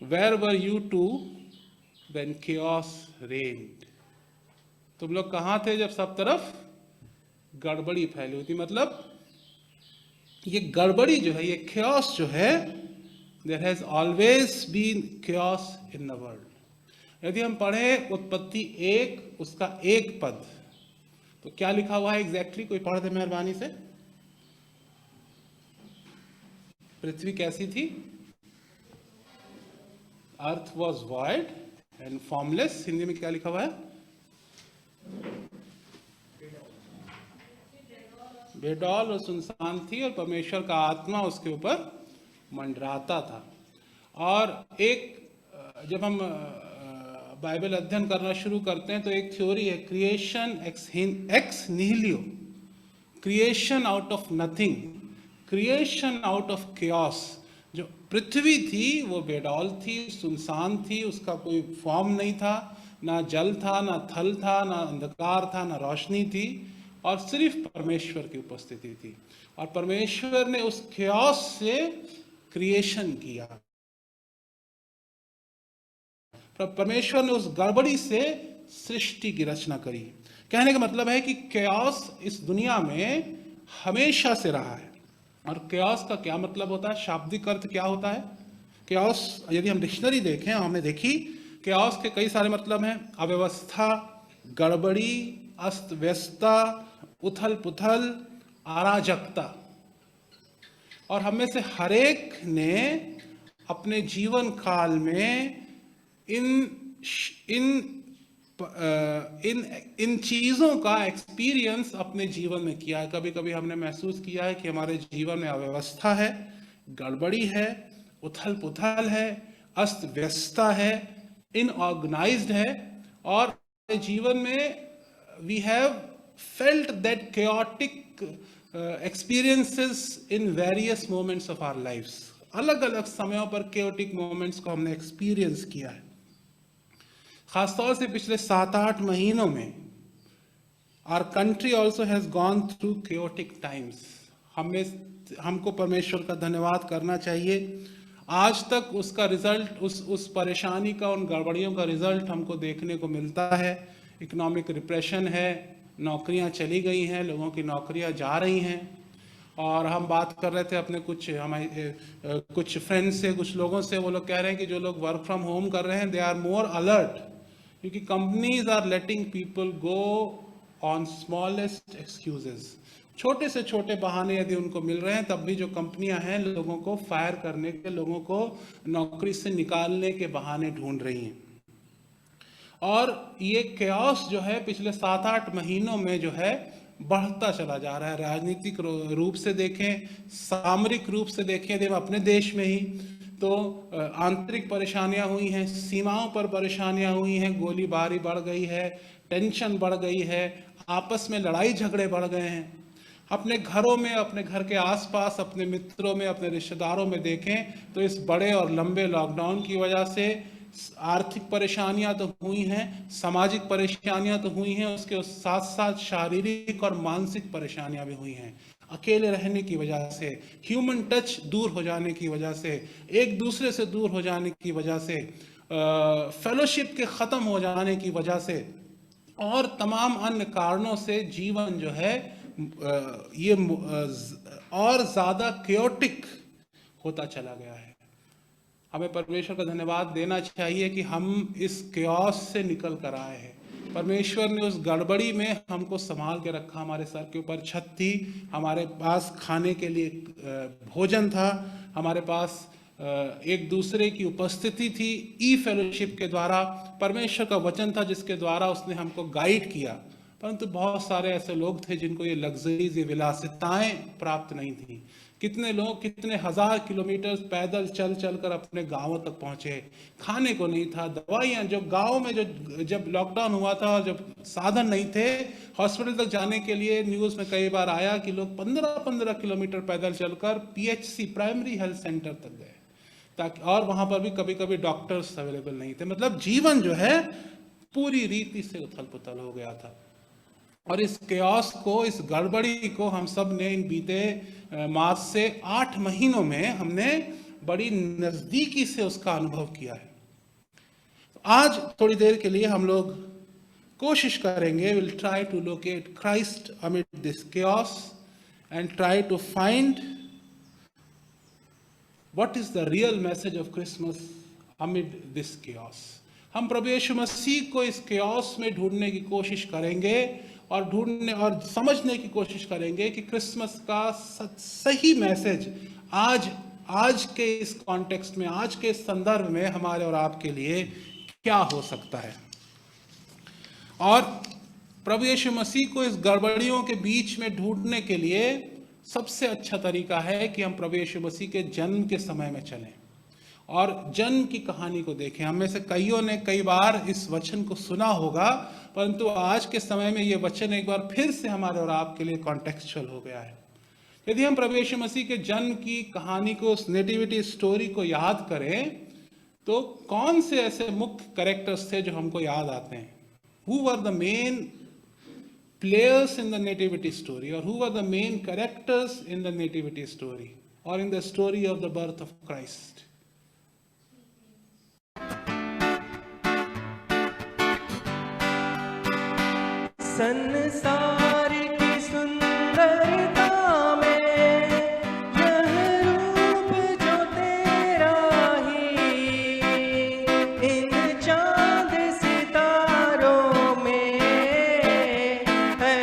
where were you too when chaos reigned? तुम लोग कहां थे जब सब तरफ गड़बड़ी फैली हुई थी? मतलब ये गड़बड़ी जो है, ये chaos जो है, there has always been chaos in the world। यदि हम पढ़े उत्पत्ति 1 उसका 1 पद, तो क्या लिखा हुआ है एग्जैक्टली? कोई पढ़ दे मेहरबानी से। पृथ्वी कैसी थी? अर्थ was void and formless. Hindi में क्या लिखा हुआ है? बेडौल और सुनसान थी, और परमेश्वर का आत्मा उसके ऊपर मंडराता था। और एक जब हम बाइबल अध्ययन करना शुरू करते हैं तो एक थ्योरी है creation ex nihilo, creation out of nothing, creation out of chaos. जो पृथ्वी थी वो बेडौल थी, सुनसान थी, उसका कोई फॉर्म नहीं था, ना जल था, ना थल था, ना अंधकार था, ना रोशनी थी, और सिर्फ परमेश्वर की उपस्थिति थी। और परमेश्वर ने उस केओस से क्रिएशन किया, परमेश्वर ने उस गड़बड़ी से सृष्टि की रचना करी। कहने का मतलब है कि केओस इस दुनिया में हमेशा से रहा है। और केओस का क्या मतलब होता है, शाब्दिक अर्थ क्या होता है केओस? यदि हम डिक्शनरी देखें, हमने देखी केओस के कई सारे मतलब हैं। अव्यवस्था, गड़बड़ी, अस्त व्यस्तता, उथल पुथल, अराजकता। और हम में से हर एक ने अपने जीवन काल में इन चीजों का एक्सपीरियंस अपने जीवन में किया है। कभी कभी हमने महसूस किया है कि हमारे जीवन में अव्यवस्था है, गड़बड़ी है, उथल पुथल है, अस्त व्यस्तता है, इनऑर्गेनाइज्ड है, और जीवन में we have felt that chaotic experiences in various moments of our lives। अलग अलग समयों पर chaotic moments को हमने एक्सपीरियंस किया है। खासतौर से पिछले 7-8 महीनों में our country also has gone through chaotic times। हमको परमेश्वर का धन्यवाद करना चाहिए। आज तक उसका रिजल्ट, उस परेशानी का, उन गड़बड़ियों का रिजल्ट हमको देखने को मिलता है। इकोनॉमिक रिप्रेशन है, नौकरियां चली गई हैं, लोगों की नौकरियां जा रही हैं। और हम बात कर रहे थे अपने कुछ फ्रेंड्स से, कुछ लोगों से, वो लोग कह रहे हैं कि जो लोग वर्क फ्रॉम होम कर रहे हैं दे आर मोर अलर्ट, क्योंकि companies are letting people go on smallest excuses. छोटे से छोटे बहाने यदि उनको मिल रहे हैं, तब भी जो कंपनियां हैं लोगों को फायर करने के, लोगों को नौकरी से निकालने के बहाने ढूंढ रही हैं। और ये केओस जो है पिछले 7-8 महीनों में जो है बढ़ता चला जा रहा है। राजनीतिक रूप से देखें, सामरिक रूप से देखें, यदि हम अपने देश में ही, तो आंतरिक परेशानियां हुई हैं, सीमाओं पर परेशानियां हुई हैं, गोलीबारी बढ़ गई है, टेंशन बढ़ गई है, आपस में लड़ाई झगड़े बढ़ गए हैं। अपने घरों में, अपने घर के आसपास, अपने मित्रों में, अपने रिश्तेदारों में देखें तो इस बड़े और लंबे लॉकडाउन की वजह से आर्थिक परेशानियां तो हुई हैं, सामाजिक परेशानियां तो हुई हैं, उसके साथ साथ शारीरिक और मानसिक परेशानियां भी हुई हैं। अकेले रहने की वजह से, ह्यूमन टच दूर हो जाने की वजह से, एक दूसरे से दूर हो जाने की वजह से, फेलोशिप के ख़त्म हो जाने की वजह से, और तमाम अन्य कारणों से जीवन जो है ये और ज़्यादा केओटिक होता चला गया है। हमें परमेश्वर का धन्यवाद देना चाहिए कि हम इस केओस से निकल कर आए हैं। परमेश्वर ने उस गड़बड़ी में हमको संभाल के रखा। हमारे सर के ऊपर छत थी, हमारे पास खाने के लिए भोजन था, हमारे पास एक दूसरे की उपस्थिति थी। ई फेलोशिप के द्वारा परमेश्वर का वचन था जिसके द्वारा उसने हमको गाइड किया। परंतु बहुत सारे ऐसे लोग थे जिनको ये लग्जरीज, ये विलासिताएं प्राप्त नहीं थी। कितने लोग कितने हजार किलोमीटर पैदल चल चल कर अपने गांवों तक पहुंचे, खाने को नहीं था, दवाइयां, जो गांव में जब लॉकडाउन हुआ था, जब साधन नहीं थे हॉस्पिटल तक जाने के लिए, न्यूज़ में कई बार आया कि लोग 15-15 किलोमीटर पैदल चलकर पीएचसी, प्राइमरी हेल्थ सेंटर तक गए, ताकि, और वहां पर भी कभी कभी डॉक्टर्स अवेलेबल नहीं थे। मतलब जीवन जो है पूरी रीति से उथल पुथल हो गया था। और इस केओस को, इस गड़बड़ी को हम सब ने इन बीते मास से 8 महीनों में हमने बड़ी नजदीकी से उसका अनुभव किया है। आज थोड़ी देर के लिए हम लोग कोशिश करेंगे, will try to locate Christ amid this chaos and try to find what is the real message of Christmas amid this chaos. हम प्रभु यीशु मसीह को इस केओस में ढूंढने की कोशिश करेंगे और ढूंढने और समझने की कोशिश करेंगे कि क्रिसमस का सही मैसेज आज के इस कॉन्टेक्स्ट में, आज के संदर्भ में हमारे और आपके लिए क्या हो सकता है। और प्रभु यीशु मसीह को इस गड़बड़ियों के बीच में ढूंढने के लिए सबसे अच्छा तरीका है कि हम प्रभु यीशु मसीह के जन्म के समय में चलें और जन्म की कहानी को देखें। हम में से कईयों ने कई बार इस वचन को सुना होगा, परंतु आज के समय में ये वचन एक बार फिर से हमारे और आपके लिए कॉन्टेक्चुअल हो गया है। यदि हम प्रभु यीशु मसीह के जन्म की कहानी को, उस नेटिविटी स्टोरी को याद करें, तो कौन से ऐसे मुख्य कैरेक्टर्स थे जो हमको याद आते हैं? Who were the main players in the nativity story, or who were the main characters in the nativity story, or in the story of the birth of Christ? संसार की सुंदरता में यह रूप जो तेरा ही, इन चांद सितारों में है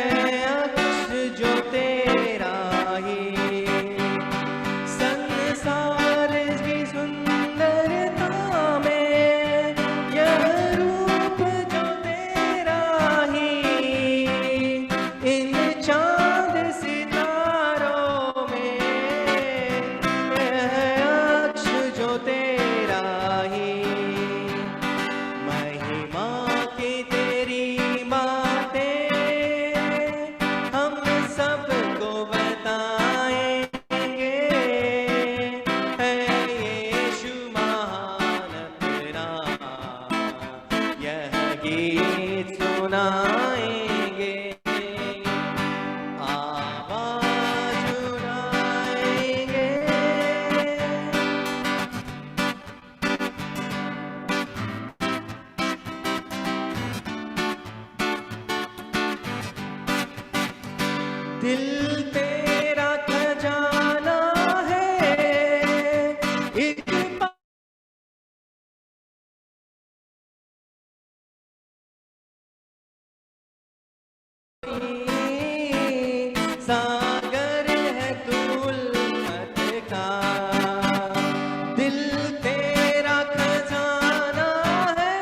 अक्ष जो तेरा ही। संसार की सुंदरता में यह रूप जो तेरा ही, इन चांद सितारों में है अक्ष जो तेरा ही। महिमा की तेरी बातें हम सबको बताएंगे, है यीशु महान तेरा, यह गीत सुनाएंगे, आवाज उठाएंगे। दिल तेरा खजाना है, एक सागर है तू उल्फत का। दिल तेरा खजाना है,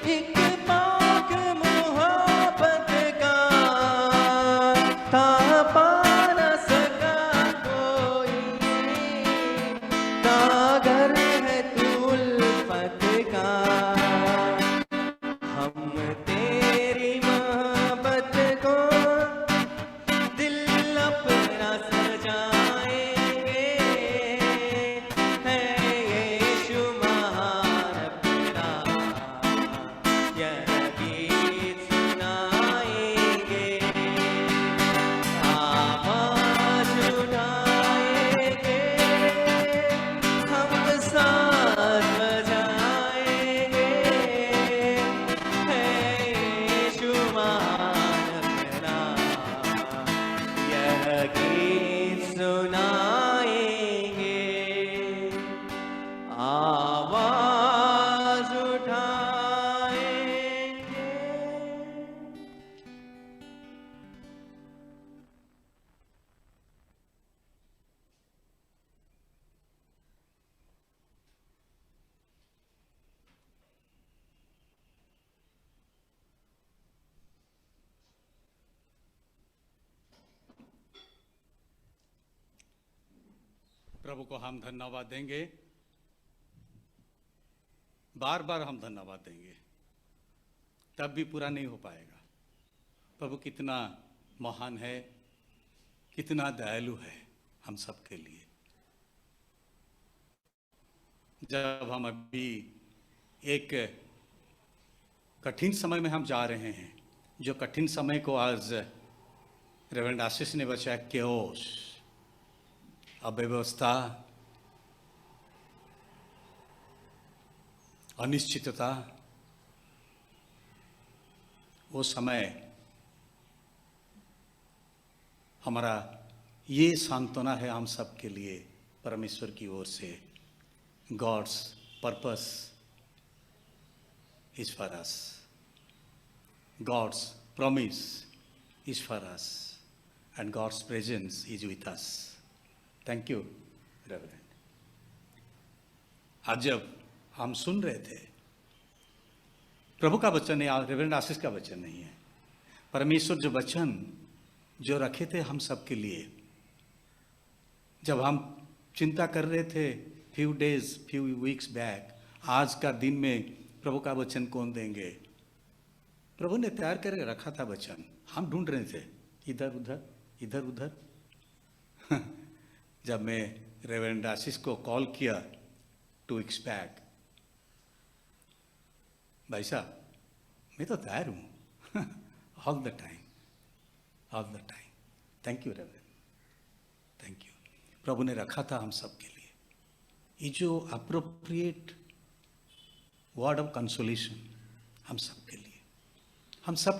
एक पाक मोहब्बत का, था पा न सका कोई, सागर है तू उल्फत का। हम तेरी मोहब्बत को दिल अपना सजाएंगे, है यीशु महान अपना, यह गीत सुनाएंगे, आवाज उठाएंगे, हम साथ बजाएंगे, है यीशु महान अपना, यह गीत सुनाएंगे, आवाज उठाएंगे। प्रभु को हम धन्यवाद देंगे, बार बार हम धन्यवाद देंगे, तब भी पूरा नहीं हो पाएगा। प्रभु कितना महान है, कितना दयालु है हम सब के लिए। जब हम अभी एक कठिन समय में हम जा रहे हैं, जो कठिन समय को आज रेवरेंड आशीष ने बचाया, केओस, अव्यवस्था, अनिश्चितता, वो समय हमारा ये सांत्वना है हम सब के लिए परमेश्वर की ओर से। God's purpose is for us, God's promise is for us, and God's presence is with us. Thank you reverend. आज जब हम सुन रहे थे, प्रभु का वचन है, रेवरेंड आशीष का वचन नहीं है, परमेश्वर जो वचन जो रखे थे हम सब के लिए, जब हम चिंता कर रहे थे few days, few weeks back, आज का दिन में प्रभु का वचन कौन देंगे? प्रभु ने तैयार करके रखा था वचन, हम ढूंढ रहे थे इधर उधर इधर उधर। जब मैं रेवरेंड आशीष को कॉल किया 2 weeks बैक, भाई साहब मैं तो तैयार हूँ all the time. Thank you reverend, thank you. प्रभु ने रखा था हम सब के लिए ये जो अप्रोप्रिएट वर्ड ऑफ कंसोलेशन, हम सब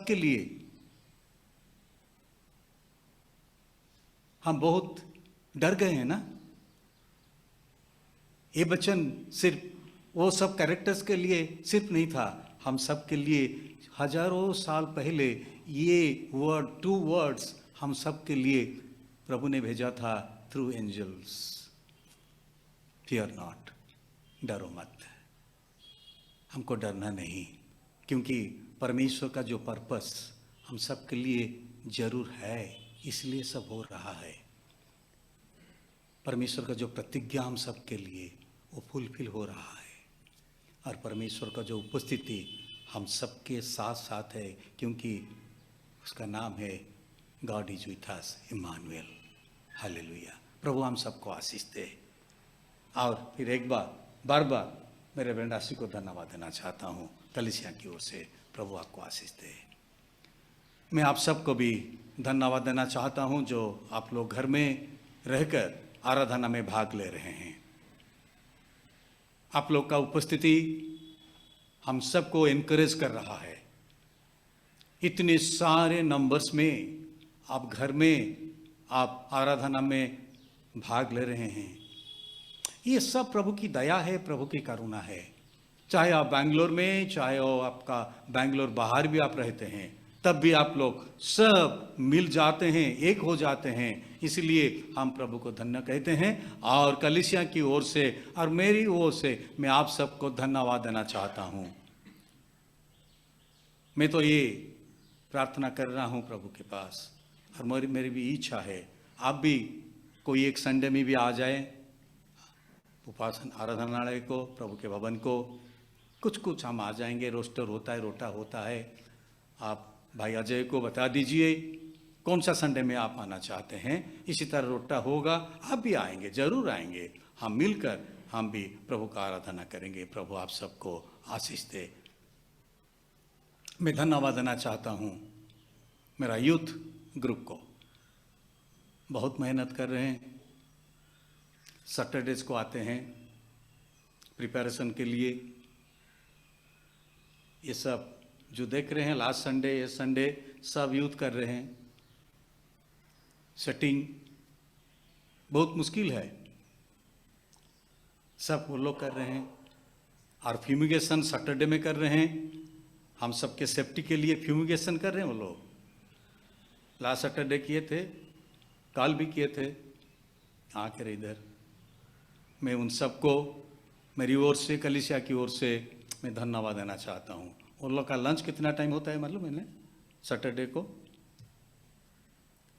के लिए हम बहुत डर गए हैं ना। ये वचन सिर्फ वो सब कैरेक्टर्स के लिए सिर्फ नहीं था, हम सब के लिए हजारों साल पहले ये वर्ड, 2 words हम सब के लिए प्रभु ने भेजा था थ्रू एंजल्स। फियर नॉट, डरो मत, हमको डरना नहीं, क्योंकि परमेश्वर का जो पर्पस हम सब के लिए जरूर है, इसलिए सब हो रहा है। परमेश्वर का जो प्रतिज्ञा हम सब के लिए वो फुलफिल हो रहा है, और परमेश्वर का जो उपस्थिति हम सबके साथ साथ है, क्योंकि उसका नाम है God is with us, Immanuel. Hallelujah. प्रभु हम सबको आशीष दे। और फिर एक बार मेरे रेवरेंड को धन्यवाद देना चाहता हूँ कलीसिया की ओर से। प्रभु आपको आशीष दे। मैं आप सबको भी धन्यवाद देना चाहता हूँ जो आप लोग घर में रहकर आराधना में भाग ले रहे हैं। आप लोग का उपस्थिति हम सबको एनकरेज कर रहा है। इतने सारे नंबर्स में आप घर में आप आराधना में भाग ले रहे हैं, ये सब प्रभु की दया है, प्रभु की करुणा है। चाहे आप बैंगलोर में, चाहे वो आपका बैंगलोर बाहर भी आप रहते हैं, तब भी आप लोग सब मिल जाते हैं, एक हो जाते हैं। इसलिए हम प्रभु को धन्य कहते हैं, और कलीसिया की ओर से और मेरी ओर से मैं आप सबको धन्यवाद देना चाहता हूँ। मैं तो ये प्रार्थना कर रहा हूँ प्रभु के पास, और मेरी भी इच्छा है आप भी कोई एक संडे में भी आ जाए उपासन आराधनालय को, प्रभु के भवन को। कुछ हम आ जाएंगे, रोस्टर होता है, रोटा होता है। आप भाई अजय को बता दीजिए कौन सा संडे में आप आना चाहते हैं। इसी तरह रोटा होगा, आप भी आएंगे, जरूर आएंगे। हम मिलकर हम भी प्रभु का आराधना करेंगे। प्रभु आप सबको आशीष दे। मैं धन्यवाद देना चाहता हूँ मेरा यूथ ग्रुप को, बहुत मेहनत कर रहे हैं। सैटरडेज को आते हैं प्रिपरेशन के लिए। ये सब जो देख रहे हैं लास्ट संडे, ये संडे सब यूथ कर रहे हैं। सेटिंग बहुत मुश्किल है, सब वो लोग कर रहे हैं। और फ्यूमिगेशन सैटरडे में कर रहे हैं। हम सबके सेफ्टी के लिए फ्यूमिगेशन कर रहे हैं वो लोग। लास्ट सैटरडे किए थे, कल भी किए थे। आकर इधर मैं उन सबको मेरी ओर से, कलीसिया की ओर से मैं धन्यवाद देना चाहता हूँ। उन लोग का लंच कितना टाइम होता है मालूम मैंने? सैटरडे को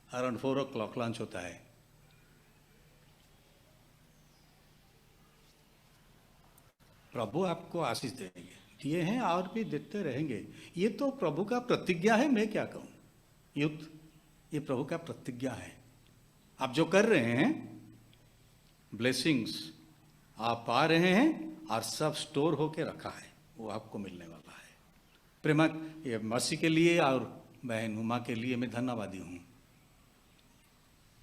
अराउंड 4 o'clock लंच होता है। प्रभु आपको आशीष देंगे, दिए हैं और भी देते रहेंगे। ये तो प्रभु का प्रतिज्ञा है, मैं क्या कहूँ। युद्ध ये प्रभु का प्रतिज्ञा है। आप जो कर रहे हैं ब्लेसिंग्स आप पा रहे हैं, और सब स्टोर होके रखा है, वो आपको मिलने वाला है। प्रेमा ये मसीह के लिए और बहन उमा के लिए मैं धन्यवादी हूँ।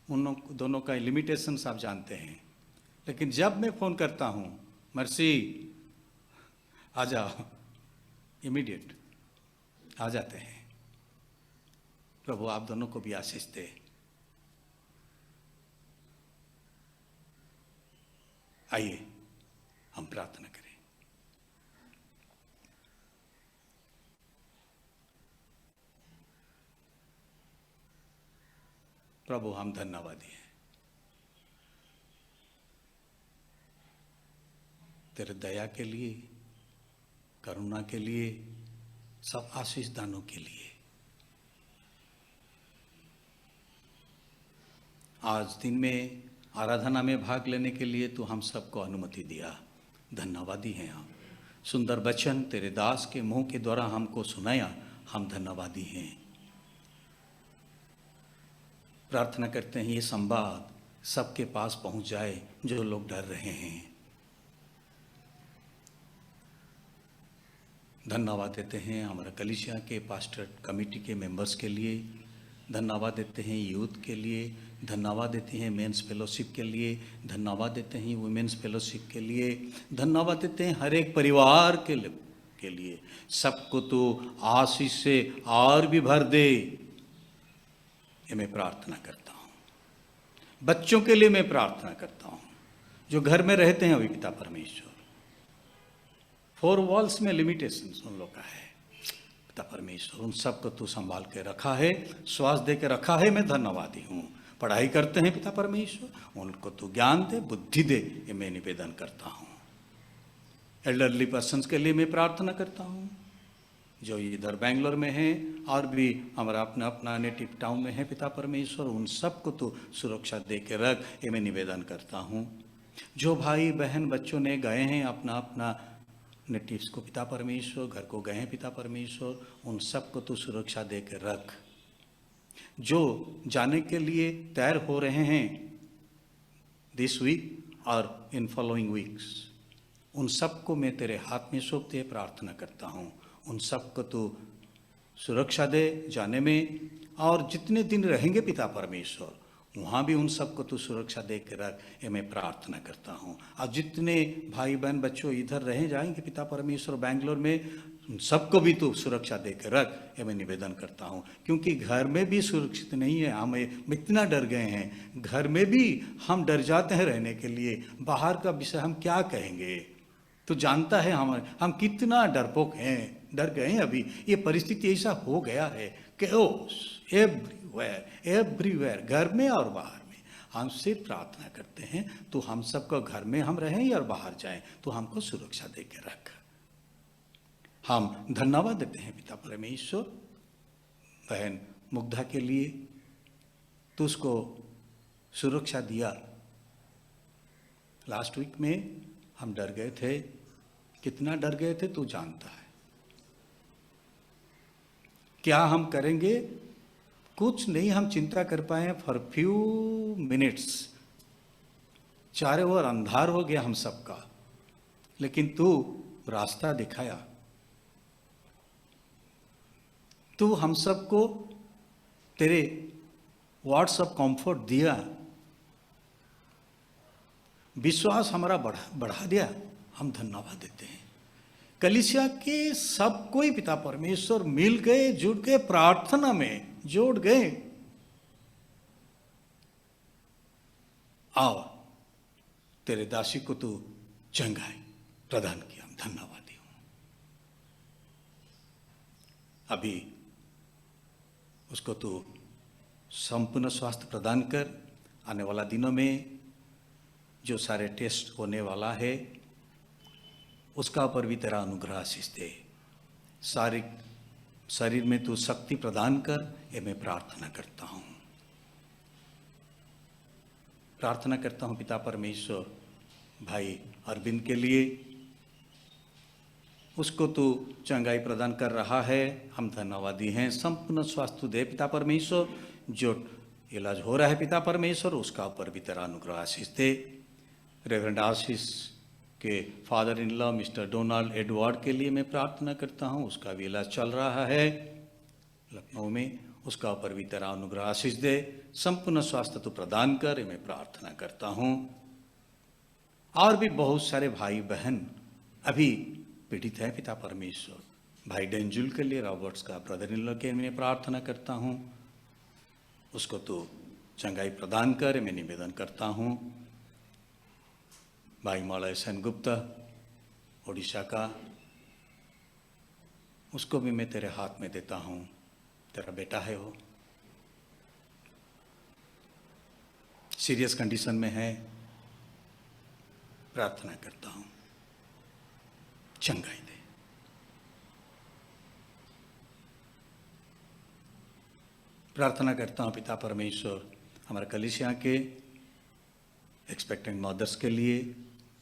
उन दोनों का लिमिटेशंस आप जानते हैं, लेकिन जब मैं फ़ोन करता हूँ मर्सी आ जाओ, इमीडिएट आ जाते हैं। प्रभु आप दोनों को भी आशीष दे। आइए हम प्रार्थना करें। प्रभु हम धन्यवादी हैं तेरे दया के लिए, करुणा के लिए, सब आशीष दानों के लिए। आज दिन में आराधना में भाग लेने के लिए तू हम सबको अनुमति दिया। धन्यवादी हैं हम। सुंदर वचन तेरे दास के मुंह के द्वारा हमको सुनाया, हम धन्यवादी हैं। प्रार्थना करते हैं ये संवाद सबके पास पहुंच जाए जो लोग डर रहे हैं। धन्यवाद देते हैं हमारा कलीसिया के पास्टर कमेटी के मेंबर्स के लिए, धन्यवाद देते हैं यूथ के लिए, धन्यवाद देते हैं मेंस फेलोशिप के लिए, धन्यवाद देते हैं वुमेन्स फेलोशिप के लिए, धन्यवाद देते हैं हर एक परिवार के लिए। सबको तो आशीष से और भी भर दे, ये मैं प्रार्थना करता हूँ। बच्चों के लिए मैं प्रार्थना करता हूँ जो घर में रहते हैं, अभी पिता परमेश्वर 4 वॉल्स में लिमिटेशंस उन लोग का है। पिता परमेश्वर उन सबको तू संभाल के रखा है, श्वास दे के रखा है, मैं धन्यवादी हूँ। पढ़ाई करते हैं पिता परमेश्वर, उनको तू ज्ञान दे, बुद्धि दे, ये मैं निवेदन करता हूँ। एल्डरली पर्सन्स के लिए मैं प्रार्थना करता हूँ जो इधर बेंगलोर में हैं और भी हमारा अपना अपना नेटिव टाउन में है। पिता परमेश्वर उन सबको तो सुरक्षा दे के रख, ये मैं निवेदन करता हूँ। जो भाई बहन बच्चों ने गए हैं अपना अपना नेटिव्स को पिता परमेश्वर, घर को गए हैं पिता परमेश्वर, उन सबको तो सुरक्षा दे के रख। जो जाने के लिए तैयार हो रहे हैं दिस वीक और इन फॉलोइंग वीक्स, उन सबको मैं तेरे हाथ में सौंपते प्रार्थना करता हूँ। उन सबको तो सुरक्षा दे जाने में, और जितने दिन रहेंगे पिता परमेश्वर वहाँ भी उन सबको तो सुरक्षा दे के रख, ये मैं प्रार्थना करता हूँ। और जितने भाई बहन बच्चों इधर रह जाएंगे पिता परमेश्वर बेंगलोर में, उन सबको भी तो सुरक्षा दे के रख, ये मैं निवेदन करता हूँ। क्योंकि घर में भी सुरक्षित नहीं है, हम इतना डर गए हैं, घर में भी हम डर जाते हैं रहने के लिए, बाहर का विषय हम क्या कहेंगे। तो जानता है हम कितना डरपोक हैं, डर गए हैं। अभी ये परिस्थिति ऐसा हो गया है कि एवरीवेयर, घर में और बाहर में। हम सिर्फ प्रार्थना करते हैं तो हम सबको, घर में हम रहें या बाहर जाएं, तो हमको सुरक्षा दे के रख। हम धन्यवाद देते हैं पिता परमेश्वर बहन मुग्धा के लिए, तो उसको सुरक्षा दिया। लास्ट वीक में हम डर गए थे, कितना डर गए थे तू जानता है। क्या हम करेंगे, कुछ नहीं हम चिंता कर पाए फॉर फ्यू मिनट्स। चारों ओर अंधार हो गया हम सबका, लेकिन तू रास्ता दिखाया, तू हम सबको तेरे वर्ड्स ऑफ कंफर्ट दिया, विश्वास हमारा बढ़ा दिया। हम धन्यवाद देते हैं। कलीसिया के सब कोई पिता परमेश्वर मिल गए, जुड़ गए, प्रार्थना में जोड़ गए। आओ तेरे दासी को तू चंगाई प्रदान किया, हम धन्यवादी हूं। अभी उसको तू संपूर्ण स्वास्थ्य प्रदान कर। आने वाला दिनों में जो सारे टेस्ट होने वाला है उसका ऊपर भी तेरा अनुग्रह आशीष दे। सारे शरीर में तू शक्ति प्रदान कर, ये मैं प्रार्थना करता हूँ। प्रार्थना करता हूँ पिता परमेश्वर भाई अरविंद के लिए, उसको तू चंगाई प्रदान कर रहा है, हम धन्यवादी हैं। संपूर्ण स्वास्थ्य दे पिता परमेश्वर, जो इलाज हो रहा है पिता परमेश्वर उसका ऊपर भी तेरा अनुग्रह आशीष दे। रेवरेंड आशीष के father in law mister Donald Edward के लिए मैं प्रार्थना करता हूँ, उसका भी इलाज चल रहा है लखनऊ में, उसका ऊपर भी तेरा अनुग्रह आशीष दे। संपूर्ण स्वास्थ्य तो प्रदान कर, मैं प्रार्थना करता हूँ। और भी बहुत सारे भाई बहन अभी पीड़ित है पिता परमेश्वर, भाई डेंजुल के लिए, रॉबर्ट्स का ब्रदर इन लॉ के मैं प्रार्थना करता हूँ, उसको तो चंगाई प्रदान कर, मैं निवेदन करता हूँ। भाई मलय सेनगुप्ता ओडिशा का, उसको भी मैं तेरे हाथ में देता हूँ, तेरा बेटा है वो, सीरियस कंडीशन में है, प्रार्थना करता हूँ चंगाई दे। प्रार्थना करता हूँ पिता परमेश्वर हमारे कलीसिया के एक्सपेक्टेंट मदर्स के लिए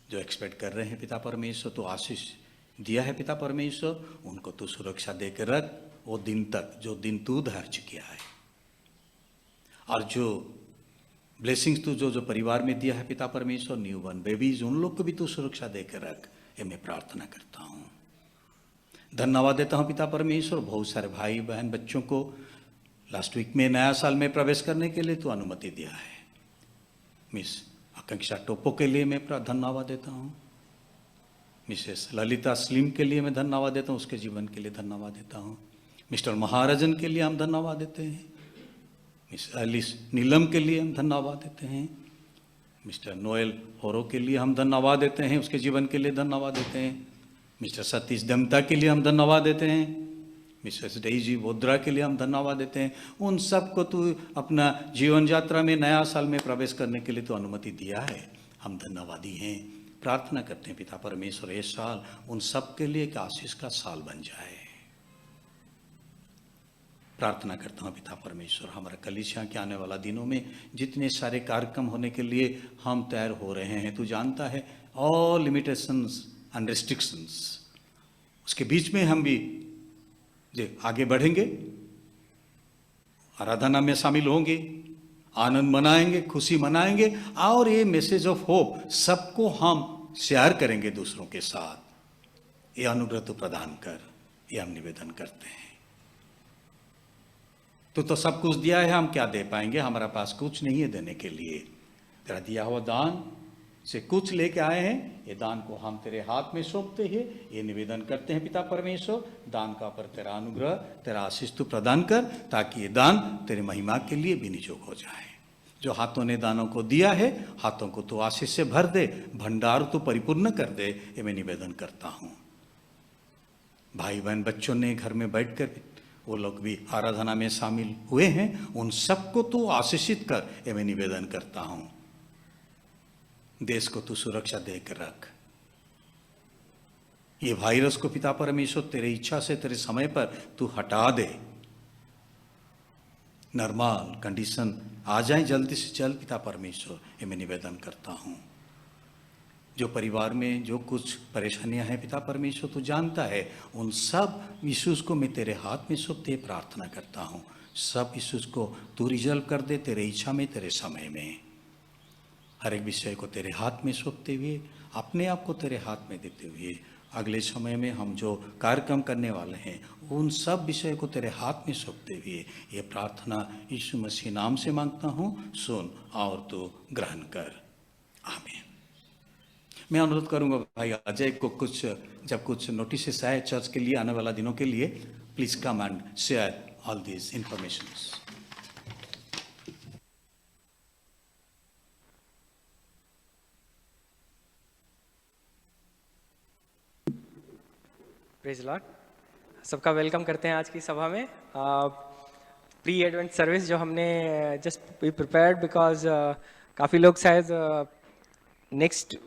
जो एक्सपेक्ट कर रहे हैं पिता परमेश्वर, तो आशीष दिया है पिता परमेश्वर, उनको तू सुरक्षा दे के रख वो दिन तक जो दिन तू धार्य किया है। और जो ब्लेसिंग्स तू जो परिवार में दिया है पिता परमेश्वर, न्यू बॉर्न बेबीज, उन लोग को भी तू सुरक्षा दे के रख, ये मैं प्रार्थना करता हूँ। धन्यवाद देता हूँ पिता परमेश्वर, बहुत सारे भाई बहन बच्चों को लास्ट वीक में नया साल में प्रवेश करने के लिए तू अनुमति दिया है। मिस आकांक्षा टोपो के लिए मैं धन्यवाद देता हूँ। मिसेस ललिता स्लिम के लिए मैं धन्यवाद देता हूँ, उसके जीवन के लिए धन्यवाद देता हूँ। मिस्टर महाराजन के लिए हम धन्यवाद देते हैं। मिस एलिस नीलम के लिए हम धन्यवाद देते हैं। मिस्टर नोएल होरो के लिए हम धन्यवाद देते हैं, उसके जीवन के लिए धन्यवाद देते हैं। मिस्टर सतीश दमता के लिए हम धन्यवाद देते हैं। मिसेस डेजी बोद्रा के लिए हम धन्यवाद देते हैं। उन सब को तू अपना जीवन यात्रा में नया साल में प्रवेश करने के लिए तो अनुमति दिया है, हम धन्यवादी हैं। प्रार्थना करते हैं पिता परमेश्वर, ये साल उन सब के लिए एक आशीष का साल बन जाए। प्रार्थना करता हूँ पिता परमेश्वर, हमारा कलीसिया के आने वाला दिनों में जितने सारे कार्यक्रम होने के लिए हम तैयार हो रहे हैं, तू जानता है ऑल लिमिटेशंस एंड रिस्ट्रिक्शंस, उसके बीच में हम भी जो आगे बढ़ेंगे, आराधना में शामिल होंगे, आनंद मनाएंगे, खुशी मनाएंगे, और ये मैसेज ऑफ होप सबको हम शेयर करेंगे दूसरों के साथ। ये अनुग्रह तो प्रदान कर, ये हम निवेदन करते हैं। तो सब कुछ दिया है, हम क्या दे पाएंगे? हमारा पास कुछ नहीं है देने के लिए। तेरा दिया हुआ दान से कुछ लेके आए हैं, ये दान को हम तेरे हाथ में सौंपते हैं, ये निवेदन करते हैं पिता परमेश्वर, दान का पर तेरा अनुग्रह, तेरा आशीष तू प्रदान कर, ताकि ये दान तेरे महिमा के लिए विनियोग हो जाए। जो हाथों ने दानों को दिया है, हाथों को तू आशीष से भर दे, भंडार तू परिपूर्ण कर दे, ये मैं निवेदन करता हूँ। भाई बहन बच्चों ने घर में बैठकर वो लोग भी आराधना में शामिल हुए हैं, उन सबको तू आशीषित कर, ये मैं निवेदन करता हूँ। देश को तू सुरक्षा देकर रख। ये वायरस को पिता परमेश्वर तेरे इच्छा से तेरे समय पर तू हटा दे, नॉर्मल कंडीशन आ जाए जल्दी से जल्द पिता परमेश्वर, ये मैं निवेदन करता हूँ। जो परिवार में जो कुछ परेशानियां हैं पिता परमेश्वर तू जानता है, उन सब इश्यूज को मैं तेरे हाथ में सौंपते प्रार्थना करता हूँ। सब इश्यूज को तू रिजल्व कर दे तेरे इच्छा में, तेरे समय में। हर एक विषय को तेरे हाथ में सौंपते हुए, अपने आप को तेरे हाथ में देते हुए, अगले समय में हम जो कार्यक्रम करने वाले हैं उन सब विषय को तेरे हाथ में सौंपते हुए ये प्रार्थना यीशु मसीह नाम से मांगता हूँ, सुन और तू ग्रहण कर। आमीन। मैं अनुरोध करूंगा भाई अजय को जब कुछ नोटिस आए चर्च के लिए आने वाला दिनों के लिए, please come and share all this informations. Praise Lord. सबका वेलकम करते हैं आज की सभा में। प्री एडवेंट सर्विस जो हमने जस्ट वी प्रिपेयर्ड बिकॉज काफ़ी लोग शायद नेक्स्ट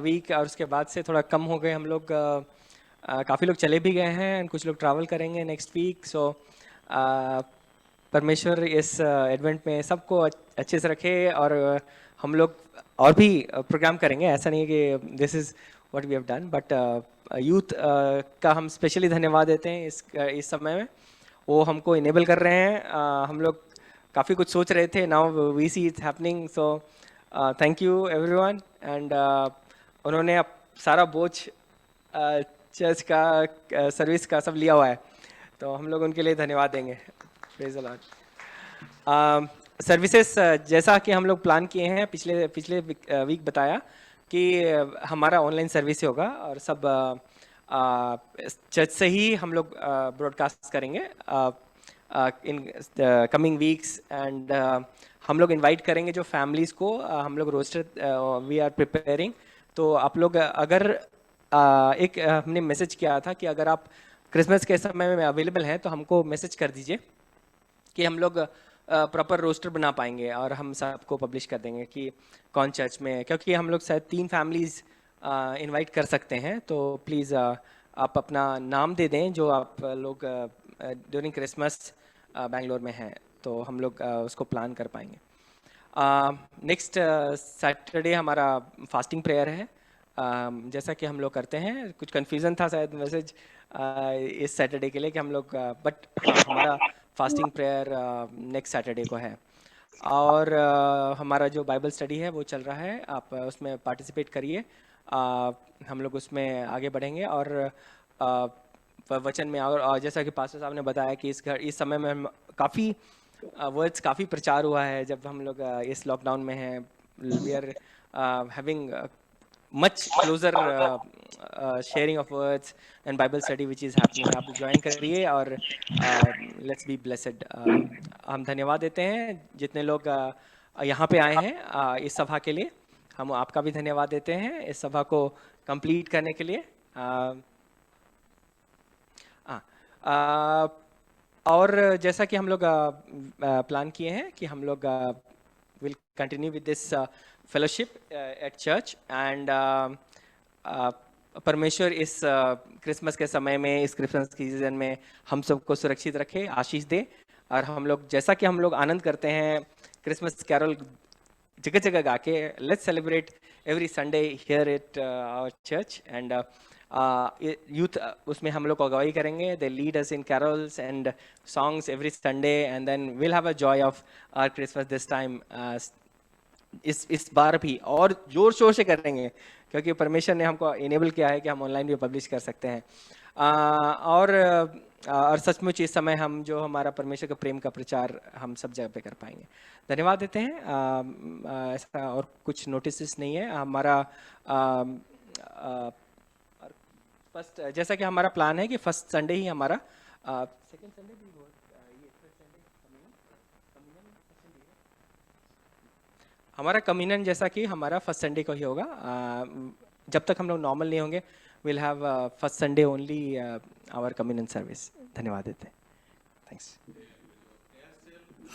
वीक और उसके बाद से थोड़ा कम हो गए हम लोग, काफ़ी लोग चले भी गए हैं एंड कुछ लोग ट्रैवल करेंगे नेक्स्ट वीक। सो परमेश्वर इस एडवेंट में सबको अच्छे से रखे, और हम लोग और भी प्रोग्राम करेंगे। ऐसा नहीं है कि this is what we have done, but youth का हम स्पेशली धन्यवाद देते हैं इस समय में। वो हमको इनेबल कर रहे हैं। हम लोग काफ़ी कुछ सोच रहे थे, now we see it's happening. So thank you everyone. And उन्होंने अब सारा बोझ चर्च का सर्विस का सब लिया हुआ है, तो हम लोग उनके लिए धन्यवाद देंगे। Praise the Lord. सर्विसेज जैसा कि हम लोग प्लान किए हैं, पिछले वीक बताया कि हमारा ऑनलाइन सर्विस होगा, और सब चर्च से ही हम लोग ब्रॉडकास्ट करेंगे इन कमिंग वीक्स। एंड हम लोग इनवाइट करेंगे जो फैमिलीज़ को, हम लोग रोस्टर वी आर प्रिपेयरिंग। तो आप लोग अगर एक हमने मैसेज किया था कि अगर आप क्रिसमस के समय में अवेलेबल हैं तो हमको मैसेज कर दीजिए कि हम लोग प्रॉपर रोस्टर बना पाएंगे, और हम सबको पब्लिश कर देंगे कि कौन चर्च में है, क्योंकि हम लोग शायद 3 फैमिलीज़ इनवाइट कर सकते हैं। तो प्लीज़ आप अपना नाम दे दें जो आप लोग ड्यूरिंग क्रिसमस बेंगलोर में हैं, तो हम लोग उसको प्लान कर पाएंगे। नेक्स्ट सैटरडे हमारा फास्टिंग प्रेयर है। जैसा कि हम लोग करते हैं, कुछ कन्फ्यूज़न था शायद मैसेज इस सैटरडे के लिए कि हम लोग बट हमारा फास्टिंग प्रेयर नेक्स्ट सैटरडे को है। और हमारा जो बाइबल स्टडी है वो चल रहा है, आप उसमें पार्टिसिपेट करिए। हम लोग उसमें आगे बढ़ेंगे और वचन में और जैसा कि पास्टर साहब ने बताया कि इस समय में हम काफ़ी वर्ड्स काफ़ी प्रचार हुआ है। जब हम लोग इस लॉकडाउन में हैं, we are having much closer sharing of words and Bible study which is happening. आप ज्वाइन करिए और लेट्स बी ब्लेसेड। हम धन्यवाद देते हैं जितने लोग यहाँ पे आए हैं इस सभा के लिए। हम आपका भी धन्यवाद देते हैं इस सभा को कंप्लीट करने के लिए। और जैसा कि हम लोग प्लान किए हैं कि हम लोग will continue with this fellowship at church and परमेश्वर इस क्रिसमस के समय में, इस क्रिसमस की सीजन में हम सबको सुरक्षित रखे, आशीष दे। और हम लोग जैसा कि हम लोग आनंद करते हैं क्रिसमस कैरोल जगह जगह गा के, let's celebrate every Sunday here at our church and youth उसमें हम लोग अगुवाई करेंगे। They lead us in carols and songs every Sunday and then will have a joy of our Christmas this time. इस बार भी और जोर शोर से करेंगे क्योंकि परमेश्वर ने हमको इनेबल किया है कि हम ऑनलाइन भी पब्लिश कर सकते हैं। और सचमुच इस समय हम जो हमारा परमेश्वर का प्रेम का प्रचार हम सब जगह पे कर पाएंगे। धन्यवाद देते हैं। ऐसा और कुछ नोटिस नहीं है हमारा। फर्स्ट जैसा कि हमारा प्लान है कि फर्स्ट संडे ही हमारा सेकंड संडे भी हमारा कम्युनियन, जैसा कि हमारा फर्स्ट संडे को ही होगा। जब तक हम लोग नॉर्मल नहीं होंगे will have first Sunday only our communion service. धन्यवाद देते हैं। थैंक्स।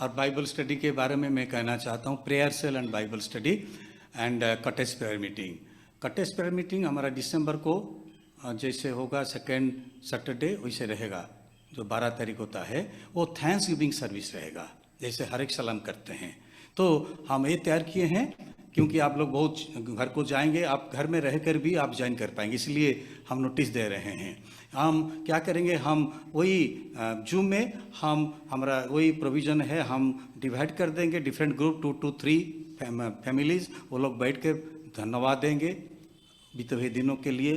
और बाइबल स्टडी के बारे में मैं कहना चाहता हूँ, prayer cell and Bible study and cottage prayer meeting. Cottage prayer meeting हमारा दिसंबर को जैसे होगा सेकेंड सैटरडे वैसे रहेगा। जो 12 तारीख होता है वो थैंक्स गिविंग सर्विस रहेगा, जैसे हर एक सलाम करते हैं। तो हम ये तैयार किए हैं क्योंकि आप लोग बहुत घर को जाएंगे, आप घर में रहकर भी आप ज्वाइन कर पाएंगे, इसलिए हम नोटिस दे रहे हैं। हम क्या करेंगे, हम वही जूम में हमारा वही प्रोविज़न है, हम डिवाइड कर देंगे डिफरेंट ग्रुप 2 to 3 फैमिलीज़। वो लोग बैठ कर धन्यवाद देंगे बीते हुए दिनों के लिए,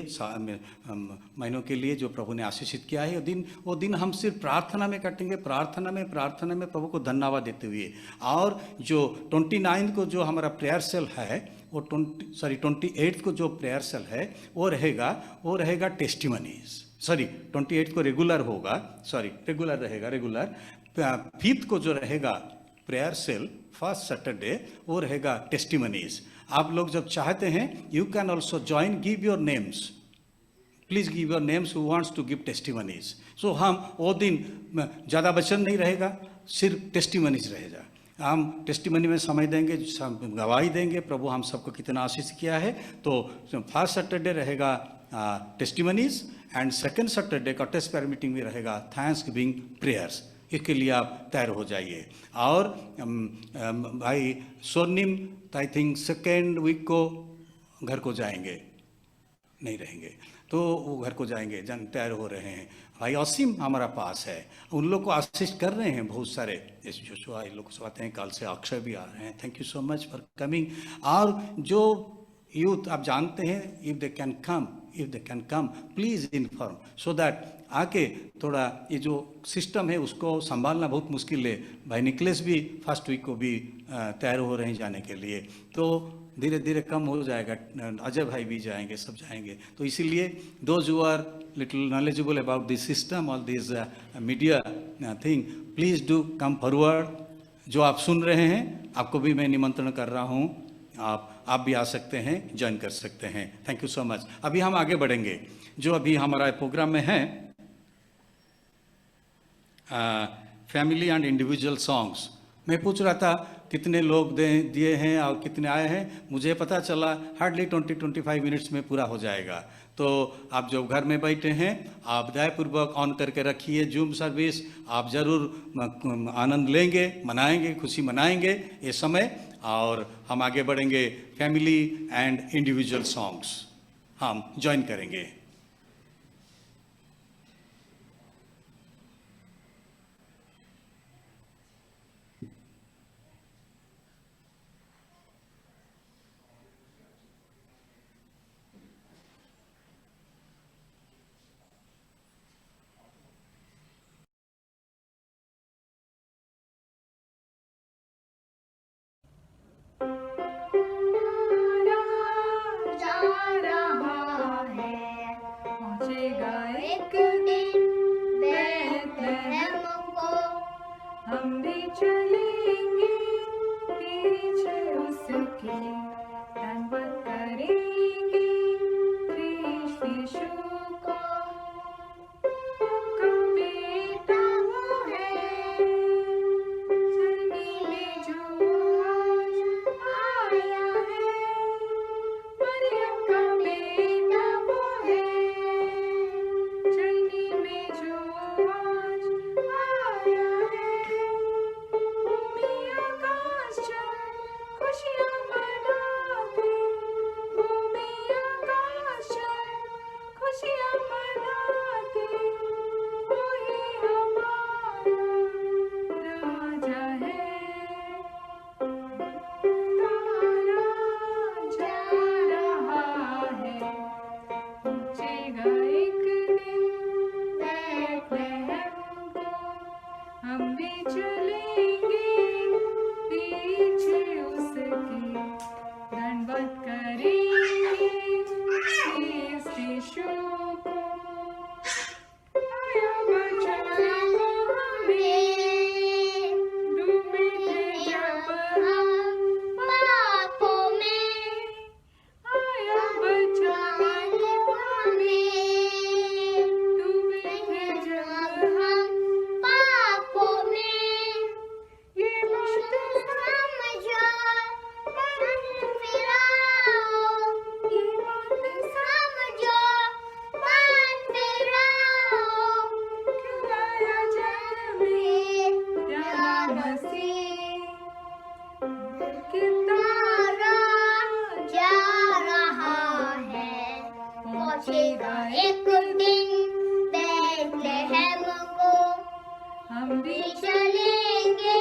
महीनों के लिए जो प्रभु ने आशीषित किया है। वो दिन हम सिर्फ प्रार्थना में काटेंगे, प्रार्थना में प्रभु को धन्यवाद देते हुए। और जो 29 को जो हमारा प्रेयर सेल है वो 28 को जो प्रेयर सेल है वो रहेगा टेस्टिमनीज। 28 को रेगुलर होगा, रेगुलर रहेगा। 5th को जो रहेगा प्रेयर सेल फर्स्ट सैटरडे वो रहेगा टेस्टिमनीज। आप लोग जब चाहते हैं you can also join, give your names, please give your names who wants to give testimonies. So हम वो दिन ज़्यादा वचन नहीं रहेगा, सिर्फ टेस्टिमनीज रहेगा। हम टेस्टिमनी में समय देंगे, गवाही देंगे प्रभु हम सबको कितना आशीष किया है। तो फर्स्ट सैटरडे रहेगा testimonies and second Saturday cottage prayer meeting में रहेगा थैंक्स गिविंग प्रेयर्स। इसके लिए आप तैयार हो जाइए। और भाई स्वर्णिम आई थिंक सेकेंड वीक को घर को जाएंगे, नहीं रहेंगे तो वो घर को जाएंगे, तैयार हो रहे हैं। भाई असीम हमारा पास है, उन लोग को आशीष कर रहे हैं बहुत सारे, जैसे जोशुआ इन लोग आते हैं, कल से अक्षय भी आ रहे हैं। Thank you so much for coming. और जो यूथ आप जानते हैं, if they can come please inform so that आके थोड़ा ये जो सिस्टम है उसको संभालना बहुत मुश्किल है। भाई निकलेश भी फर्स्ट वीक को भी तैयार हो रहे हैं जाने के लिए, तो धीरे धीरे कम हो जाएगा। अजय भाई भी जाएंगे, सब जाएंगे। तो इसीलिए those who are little knowledgeable about this system और this media thing, please do come forward. जो आप सुन रहे हैं आपको भी मैं निमंत्रण कर रहा हूँ, आप भी आ सकते हैं, ज्वाइन कर सकते हैं। Thank you so much. अभी हम आगे बढ़ेंगे। जो अभी हमारा प्रोग्राम में है फैमिली एंड इंडिविजुअल सॉन्ग्स। मैं पूछ रहा था कितने लोग दिए हैं और कितने आए हैं, मुझे पता चला हार्डली 20-25 मिनट्स में पूरा हो जाएगा। तो आप जो घर में बैठे हैं आप दयापूर्वक ऑन करके रखिए जूम सर्विस। आप ज़रूर आनंद लेंगे, मनाएंगे, खुशी मनाएंगे ये समय। और हम आगे बढ़ेंगे फैमिली एंड इंडिविजुअल सॉन्ग्स हम ज्वाइन करेंगे। एक दिन बैतलहम को हम भी चलेंगे पीछे उसके, दंडवत करेंगे कृष्ण यीशु को। का बेटा वो है जर्नी में जो आज आया है, मरियम का बेटा वो है जर्नी में जो आज आया है। भूमि आकाश चल खुशियाँ मनाते, भूमि आकाश चल खुशियाँ मनाते, वही हमारा राजा है। तारा जा रहा है, पहुँचेगा एक दिन बैतलहम को, हम भी चलेंगे पीछे उसके, दंडवत करेंगे कृष्ण यीशु को। आया बचाने को हमें, डूबे थे जब हम पापों में, आया बचाने को हमें, डूबे थे जब हम पापों में। ये बात समझो मन फिराओ, ये बात समझो मन फिराओ, क्यों आया जग में प्यारा मसीह। कि तारा जा रहा है, पहुँचेगा एक दिन बैतलहम को, हम भी चलेंगे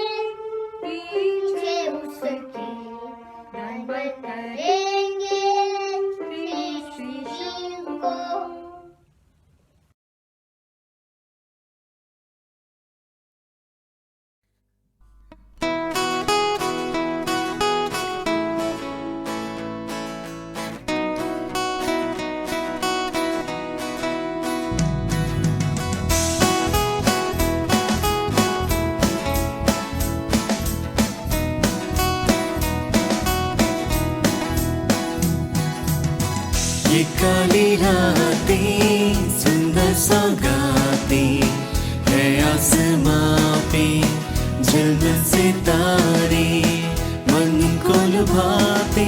पीछे उसके, दंडवत करेंगे कृष्ण यीशु को। ये काली रातें सुंदर सौगातें है आसमां पे झिलमिल सितारे, मन को लुभाते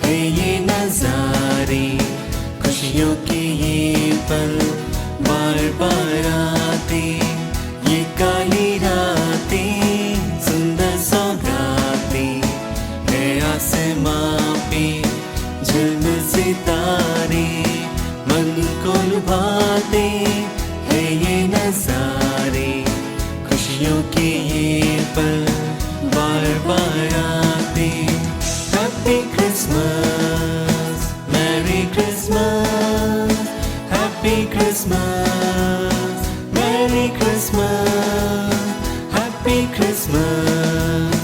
है ये नजारे, खुशियों के ये पल बार बार आते। ये काली रातें सुंदर सौगातें है आसमां पे झिलमिल सितारे, मन को लुभाते है ये नजारे, खुशियों के ये पल बार बार आते। Happy Christmas, merry Christmas, happy Christmas, merry Christmas, happy Christmas,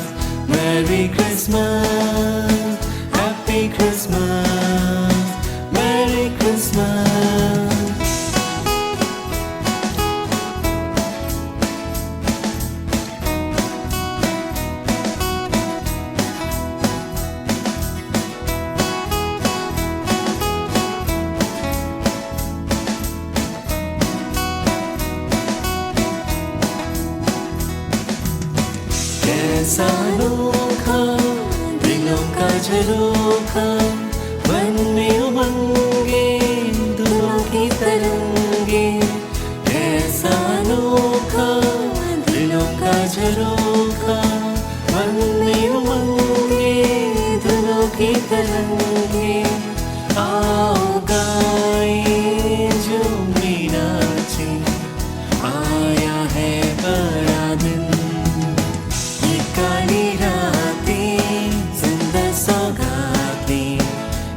merry Christmas, happy Christmas, merry Christmas. कैसा अनोखा दिलों का झरोखा, मन में उमंगे दुलों की तरंगे। कैसा अनोखा दिलों का झरोखा, मन में उमंगे तरंगे आओ गाए झूमी नाचे आया है बड़ा दिन ये काली रातें जिंदा सौगातें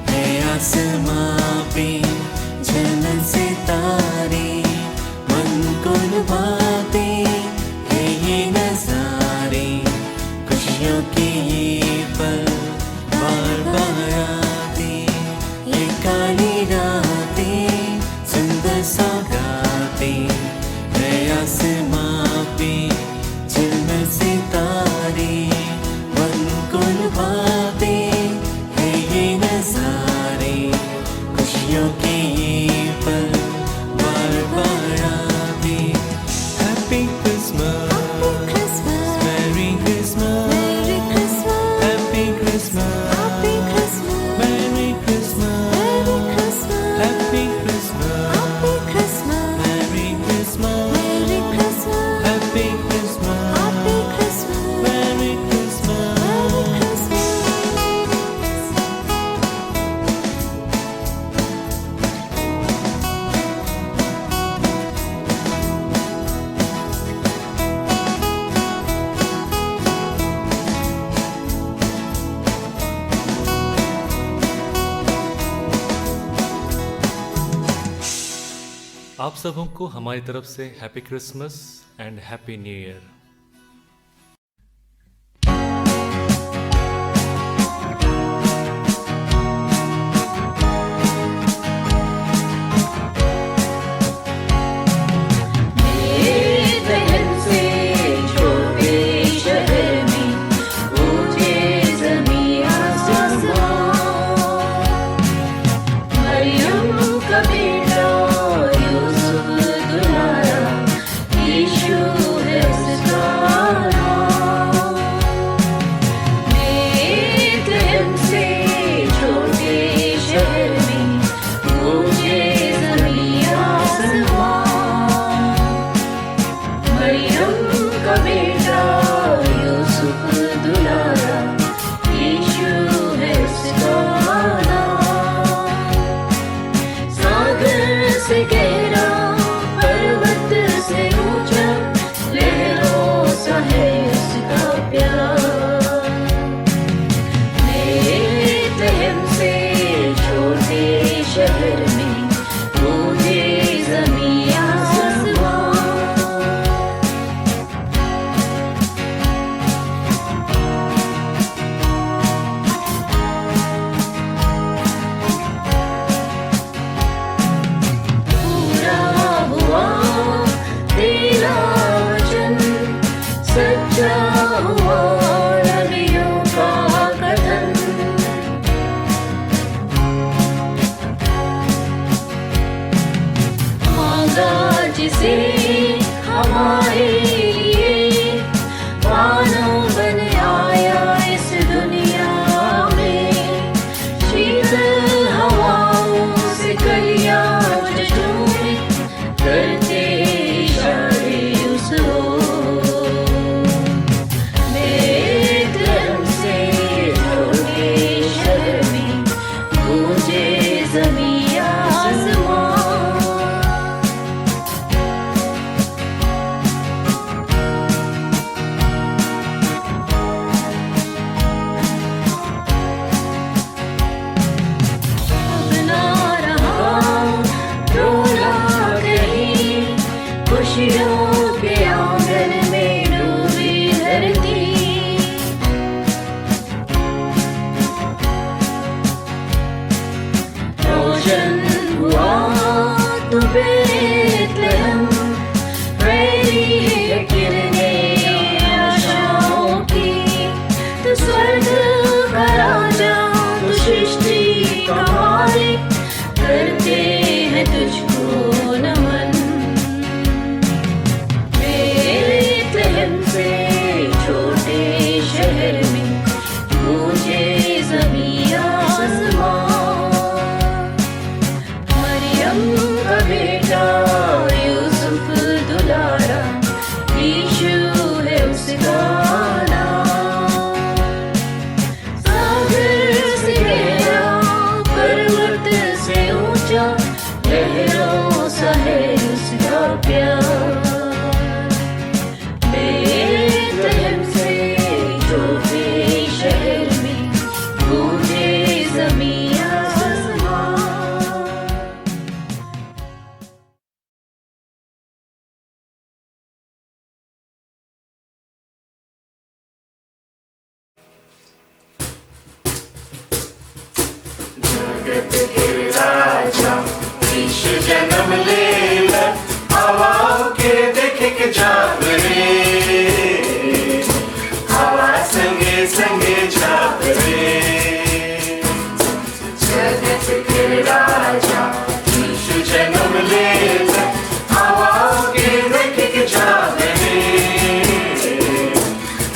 है आसमां पे झलक सितारे मन को लुभाते है ये नजारे खुशियों के ये पल बार बार आते ये काली रातें सुंदर सौगातें है आसमां पे झलमल सितारे मन को लुभाते है ये नजारे खुशियों के ये पल बार बार आते happy Christmas merry Christmas happy Christmas merry Christmas happy Christmas merry Christmas happy Christmas merry Christmas आप सबों को हमारी तरफ से happy Christmas and happy new year. जिसे हमारे लिए मानो बन आया इस दुनिया में शीतल हवाओं से कलियां जश्नों में करते इशारे उस बेदम से छोटे शहर में गूंजे ज़मीं आसमां खुशियों के आंगन में डूबी धरती रोशन हुआ तो बेतलहम फैली है किरणें आशाओं की तो स्वर्ग का राजा तो सृष्टि का मालिक करते हैं तुझको नमन से छोटे शहर में गूंजे ज़मीं आसमां मरियम का बेटा जगत के राजा ईश जन्म ले हवाओं के देखे के जागरे हवा संगे संगे जागरे जगत के राजा ईश जन्म ले हवाओं के देखे के जागरे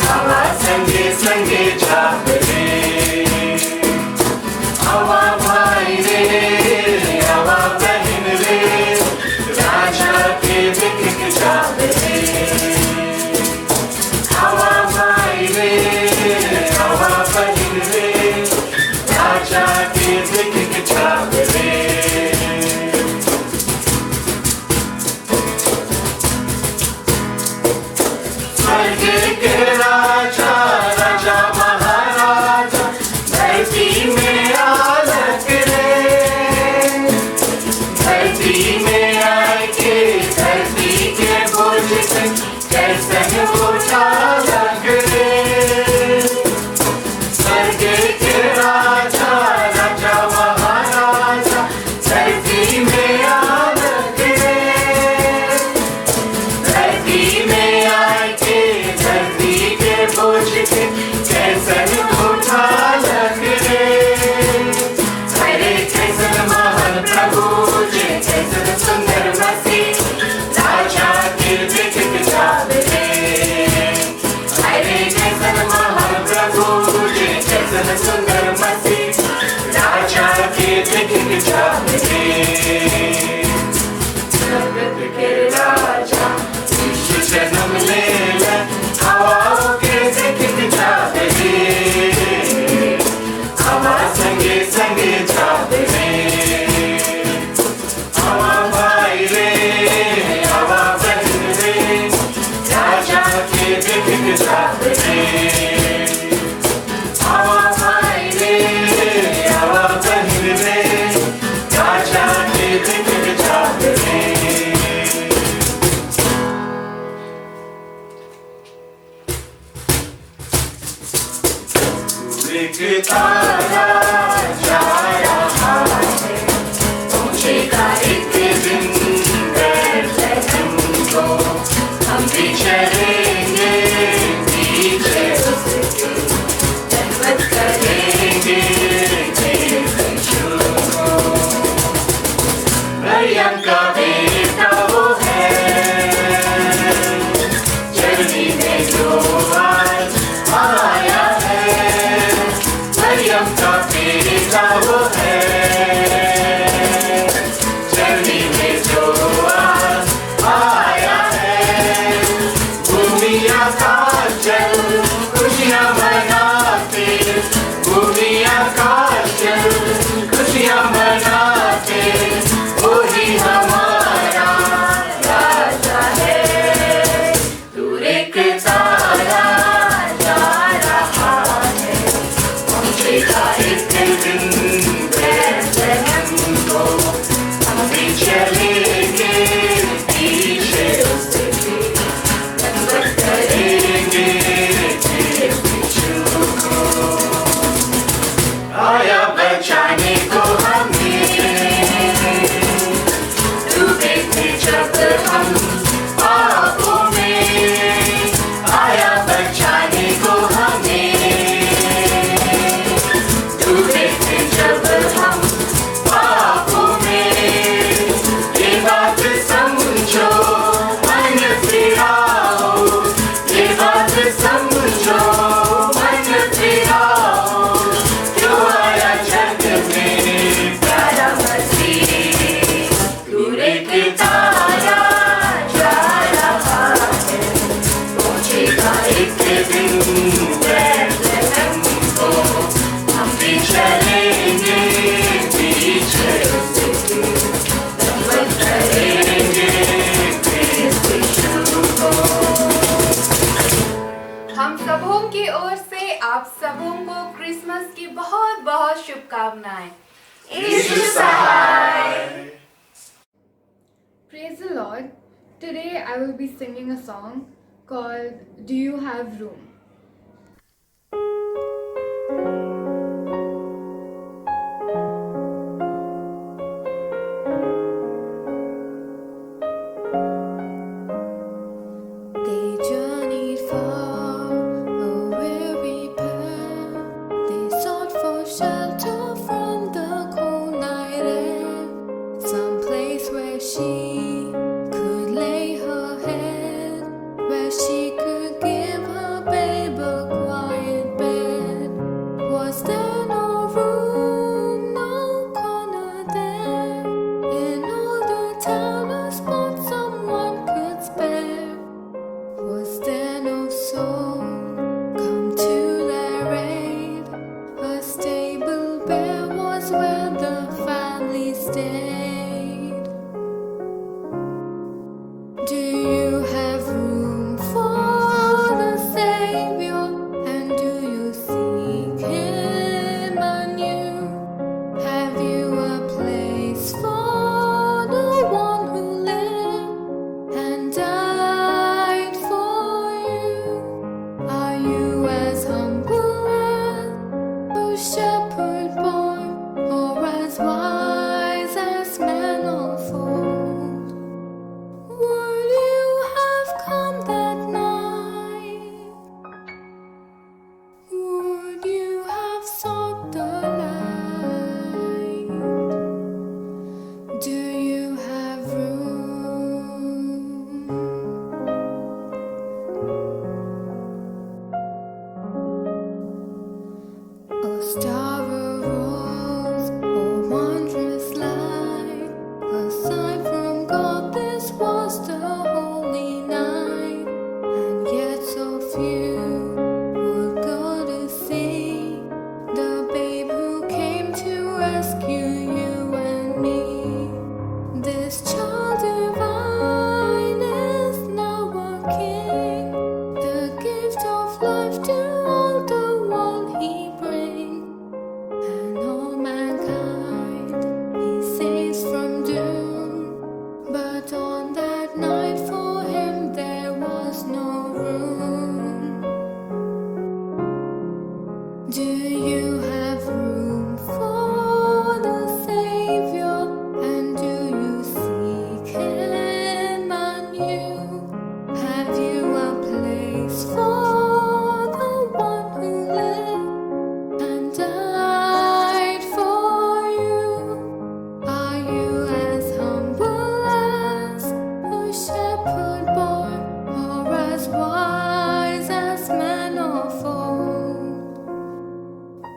हवा संगे संगे जागरे हवा भाई रे हवा बहन रे राजा के देखे के जागरे हवा भाई रे हवा बहन रे राजा के देखे के जागरे स्वर्ग के राजा राजा महाराजा धरती में आलक रे धरती में आए के धरती के बोझ से कैसन उठा लग रे स्वर्ग के राजा राजा महाराजा धरती में आलक रे धरती में आए के धरती के बोझ के कैसन उठा लग रे हरे कैसन महान प्रभु जे कैसन सुंदर मसीह राजा के देख के जागरे हरे कैसन महान प्रभु जे कैसन सुंदर मसीह राजा के देख के जागरे जगत के राजा ईश जन्म ले हवाओं के देखे के जागरे हवा संगे संगे जागरे हवा भाई रे हवा बहन रे राजा के देखे के जागरे हवा भाई रे हवा बहन रे राजा के देखे के जागरे एक तारा जा रहा है पहुंचेगा एक दिन बेथलेहम को हम भी चलेंगे पीछे उसके दंडवत करेंगे यीशु को मरियम का बेटा वो है जल्दी में जो आज आया है मरियम का बेटा वो है जल्दी में जो आज आया है भूमि आकाश जल खुशियाँ मनाते भूमि आकाश जल खुशियाँ मनाते वही हमारा राजा है दूर एक तारा जा रहा है पहुंचेगा एक दिन बेथलेहम को हम भी चलेंगे पीछे उसके दंडवत करेंगे यीशु को आया बचाने को हमें डूबे थे जब हम पापों में आया बचाने को हमें डूबे थे जब हम पापों में ये बात समझो मन फिराओ ये बात समझो मन फिराओ क्यों आया जग में प्यारा मसीह दूर एक तारा जा रहा है पहुंचेगा एक दिन बेथलेहम को हम भी चलेंगे पीछे उसके दंडवत करेंगे यीशु को हम सबों की ओर से आप सबों को क्रिसमस की बहुत बहुत शुभकामनाएं। यीशु सहाय Praise the Lord. Today I will be singing a song called Do You Have Room? stayed? Do you have room for the Savior? And do you seek Him anew? Have you a place for the one who lived and died for you? Are you as humble as a shepherd boy, or as wise as men of old? Would you have come that night? Would you have sought the light? Do you have room? A star arose, a wondrous light, a sign from God. This was the holy night, and yet so few would go to see the babe who came to rescue you and me. This child divine is now a king, the gift of life to all the world he brings, and all mankind he saves from doom. But on that night for him there was no room. Do you have room for the Savior? And do you seek Him anew? Have you a place for the one who lived and died for you? Are you as humble as a shepherd boy, or as wise as men of old?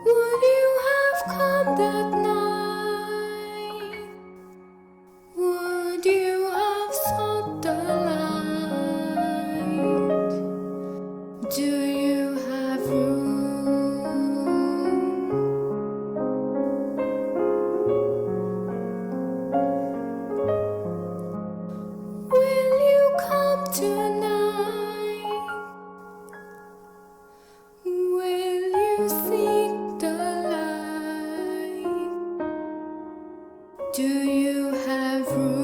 Would you have come that night? Would you have sought the light? Do you have room? Will you come tonight? Will you seek the light? Do you have room?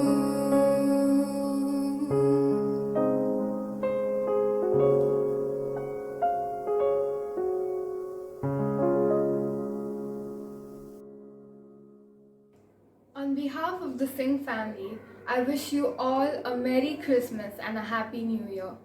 On behalf of the Singh family, I wish you all a Merry Christmas and a Happy New Year.